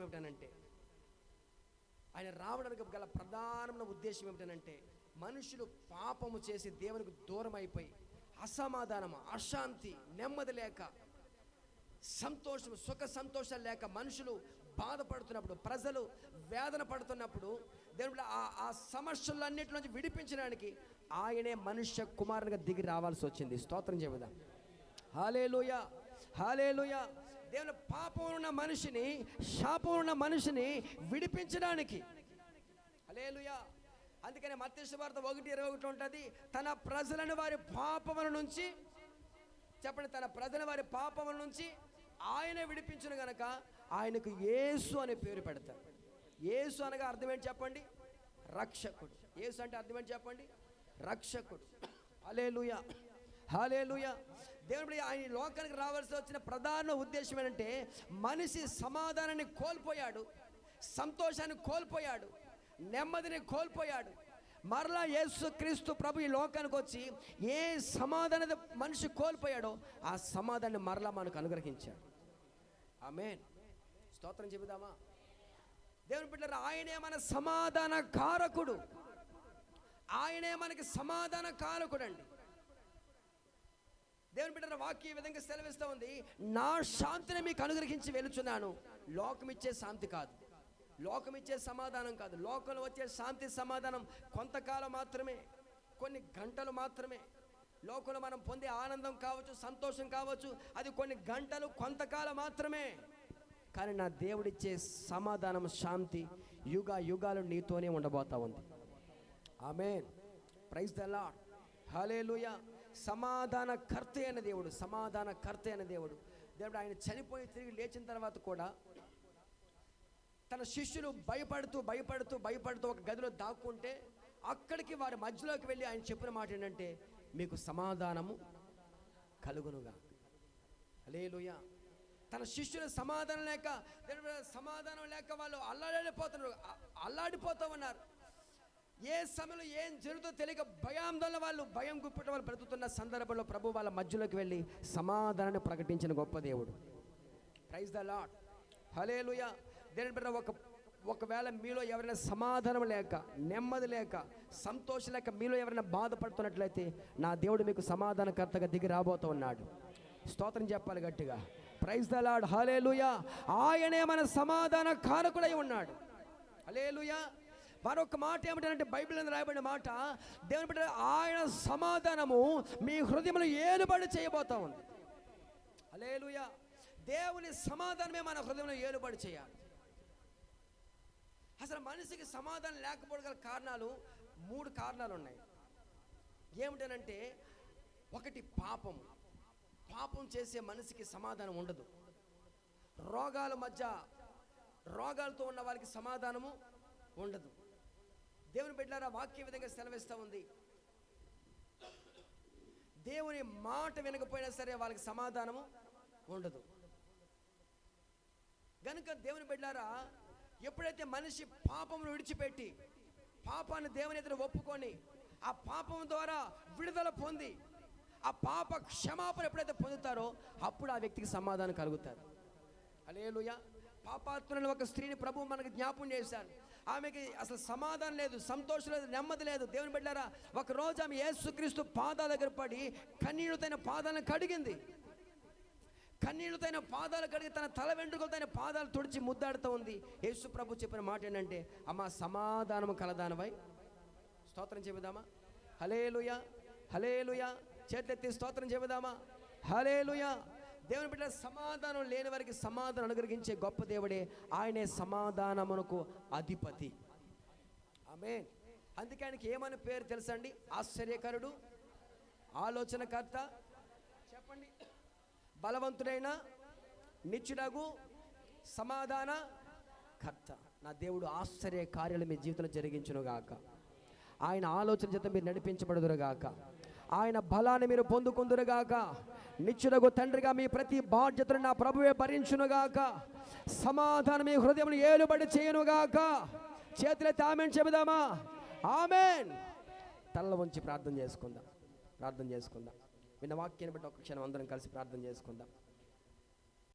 ఏమిటనంటే, మనుషులు పాపము చేసి దేవునికి దూరం అయిపోయి అసమాధానం, అశాంతి, నెమ్మది లేక, సంతోషం, సుఖ సంతోషాలు లేక మనుషులు బాధపడుతున్నప్పుడు, ప్రజలు వేదన పడుతున్నప్పుడు దేవుడు ఆ సమస్యలన్నిటి నుంచి విడిపించడానికి ఆయనే మనుష్య కుమారునిగా దిగి రావాల్సి వచ్చింది. స్తోత్రం చెబుదాం. హల్లెలూయా, హల్లెలూయా. దేవుని పాపం ఉన్న మనిషిని, శాపం ఉన్న మనిషిని విడిపించడానికి. హల్లెలూయా. అందుకనే మత్తయి సువార్త 1:21 ఉంటుంది, తన ప్రజలను వారి పాపముల నుంచి, చెప్పండి, తన ప్రజల వారి పాపముల నుంచి ఆయన విడిపించును గనక ఆయనకు యేసు అనే పేరు పెడతారు. యేసు అనగా అర్థం ఏంటి చెప్పండి? రక్షకుడు. యేసు అంటే అర్థం ఏంటి చెప్పండి? రక్షకుడు. హల్లెలూయా, హల్లెలూయా. దేవుడు ఆయన లోకానికి రావాల్సి వచ్చిన ప్రధాన ఉద్దేశం ఏంటంటే, మనిషి సమాధానాన్ని కోల్పోయాడు, సంతోషాన్ని కోల్పోయాడు, నెమ్మదిని కోల్పోయాడు. మరలా యేసుక్రీస్తు ప్రభు ఈ లోకానికి వచ్చి ఏ సమాధానం మనిషి కోల్పోయాడో ఆ సమాధానాన్ని మరలా మనకు అనుగ్రహించాడు. ఆమేన్. స్తోత్రం చెబుదామా? దేవుని బిడ్డలారా, ఆయనే మన సమాధాన కారకుడు. ఆయనే మనకి సమాధాన కారకుడు అండి. దేవుని బిడ్డలారా, వాక్యం ఈ విధంగా సెలవిస్తూ ఉంది, నా శాంతిని మీకు అనుగ్రహించి వెలుచున్నాను. లోకం ఇచ్చే శాంతి కాదు, లోకం ఇచ్చే సమాధానం కాదు. లోకంలో వచ్చే శాంతి సమాధానం కొంతకాలం మాత్రమే, కొన్ని గంటలు మాత్రమే. లోకంలో మనం పొందే ఆనందం కావచ్చు, సంతోషం కావచ్చు, అది కొన్ని గంటలు, కొంతకాలం మాత్రమే. కానీ నా దేవుడిచ్చే సమాధానం, శాంతి యుగ యుగాలు నీతోనే ఉండబోతా ఉంది. ఆమేన్. Praise the lord. హల్లెలూయా. సమాధాన కర్త అయిన దేవుడు, సమాధాన కర్త అయిన దేవుడు. దేవుడు ఆయన చనిపోయి తిరిగి లేచిన తర్వాత కూడా తన శిష్యులు భయపడుతూ భయపడుతూ భయపడుతూ ఒక గదిలో దాక్కుంటే అక్కడికి వారి మధ్యలోకి వెళ్ళి ఆయన చెప్పిన మాట ఏంటంటే, మీకు సమాధానము కలుగునుగా. హల్లెలూయా. తన శిష్యుల సమాధానం లేక వాళ్ళు అల్లాడిపోతూ ఉన్నారు. ఏ సమయంలో ఏం జరుగుతుందో తెలియక భయాందోళన, వాళ్ళు భయం గుప్పిట వాళ్ళు బ్రతుకుతున్న సందర్భంలో ప్రభు వాళ్ళ మధ్యలోకి వెళ్ళి సమాధానాన్ని ప్రకటించిన గొప్ప దేవుడు. Praise the lord. హల్లెలూయా. దేవుని బిడ్డ, ఒకవేళ మీలో ఎవరైనా సమాధానం లేక, నెమ్మది లేక, సంతోషం లేక మీలో ఎవరైనా బాధపడుతున్నట్లయితే నా దేవుడు మీకు సమాధానకర్తగా దిగి రాబోతూ ఉన్నాడు. స్తోత్రం చెప్పాలి గట్టిగా. Praise the lord. హల్లెలూయా. ఆయనే మన సమాధాన కారకుడై ఉన్నాడు. హల్లెలూయా. మరొక మాట ఏమిటంటే, బైబిల్ అని రాయబడిన మాట, దేవుని బిడ్డ, ఆయన సమాధానము మీ హృదయంలో ఏలుబడి చేయబోతా ఉంది. హల్లెలూయా. దేవుని సమాధానమే మన హృదయంలో ఏలుబడి చేయాలి. అసలు మనిషికి సమాధానం లేకపోవడం గల కారణాలు 3 కారణాలు ఉన్నాయి. ఏమిటనంటే, ఒకటి పాపం. పాపం చేసే మనిషికి సమాధానం ఉండదు. రోగాలతో ఉన్న వారికి సమాధానము ఉండదు. దేవుని బిడ్డలారా, వాక్య విధంగా సెలవిస్తూ ఉంది, దేవుని మాట వినకపోయినా సరే వాళ్ళకి సమాధానము ఉండదు. గనుక దేవుని బిడ్డలారా, ఎప్పుడైతే మనిషి పాపమును విడిచిపెట్టి పాపాన్ని దేవుని ఎదుట ఒప్పుకొని ఆ పాపం ద్వారా విడుదల పొంది ఆ పాప క్షమాపణ ఎప్పుడైతే పొందుతారో అప్పుడు ఆ వ్యక్తికి సమాధానం కలుగుతారు. హల్లెలూయా. పాపాత్ములైన ఒక స్త్రీని ప్రభువు మనకు జ్ఞాపకం చేశారు. ఆమెకి అసలు సమాధానం లేదు, సంతోషం లేదు, నెమ్మది లేదు. దేవుని బిడ్డలారా, ఒక రోజు ఆమె యేసుక్రీస్తు పాదాల దగ్గర పడి కన్నీళ్లతోన పాదాలను కడిగింది. కన్నీళ్లతోన పాదాలు కడిగి తన తల వెంట్రుకలతో పాదాలు తుడిచి ముద్దాడుతూ ఉంది. యేసు ప్రభు చెప్పిన మాట ఏంటంటే, అమ్మ, సమాధానము కలదానవై. స్తోత్రం చెబుదామా? హల్లెలూయా, హల్లెలూయా. చేతులెత్తి స్తోత్రం చెబుదామా? హల్లెలూయా. దేవుని బిడ్డ, సమాధానం లేని వారికి సమాధానం అనుగ్రహించే గొప్ప దేవుడే. ఆయనే సమాధానమునకు అధిపతి. ఆమేన్. అందుకే ఆయనకి ఏమని పేరు తెలుసండి? ఆశ్చర్యకరుడు, ఆలోచనకర్త, చెప్పండి, బలవంతుడైన, నిత్యుడగు సమాధాన కర్త. నా దేవుడు ఆశ్చర్య కార్యాలు మీ జీవితంలో జరిగించునుగాక. ఆయన ఆలోచన చేత మీరు నడిపించబడుదురుగాక. ఆయన బలాన్ని మీరు పొందుకుందురుగాక. నిత్యుడగు తండ్రిగా మీ ప్రతి బాధ్యతను నా ప్రభువే భరించునుగాక. సమాధానం మీ హృదయంలో ఏలుబడి చేయనుగాక. చేతులెత్తి ఆమేన్ చెబుదామా? ఆమేన్. తల వంచి ప్రార్థన చేసుకుందాం. విన్న వాక్యాన్ని బట్టి ఒక క్షణం అందరం కలిసి ప్రార్థన చేసుకుందాం.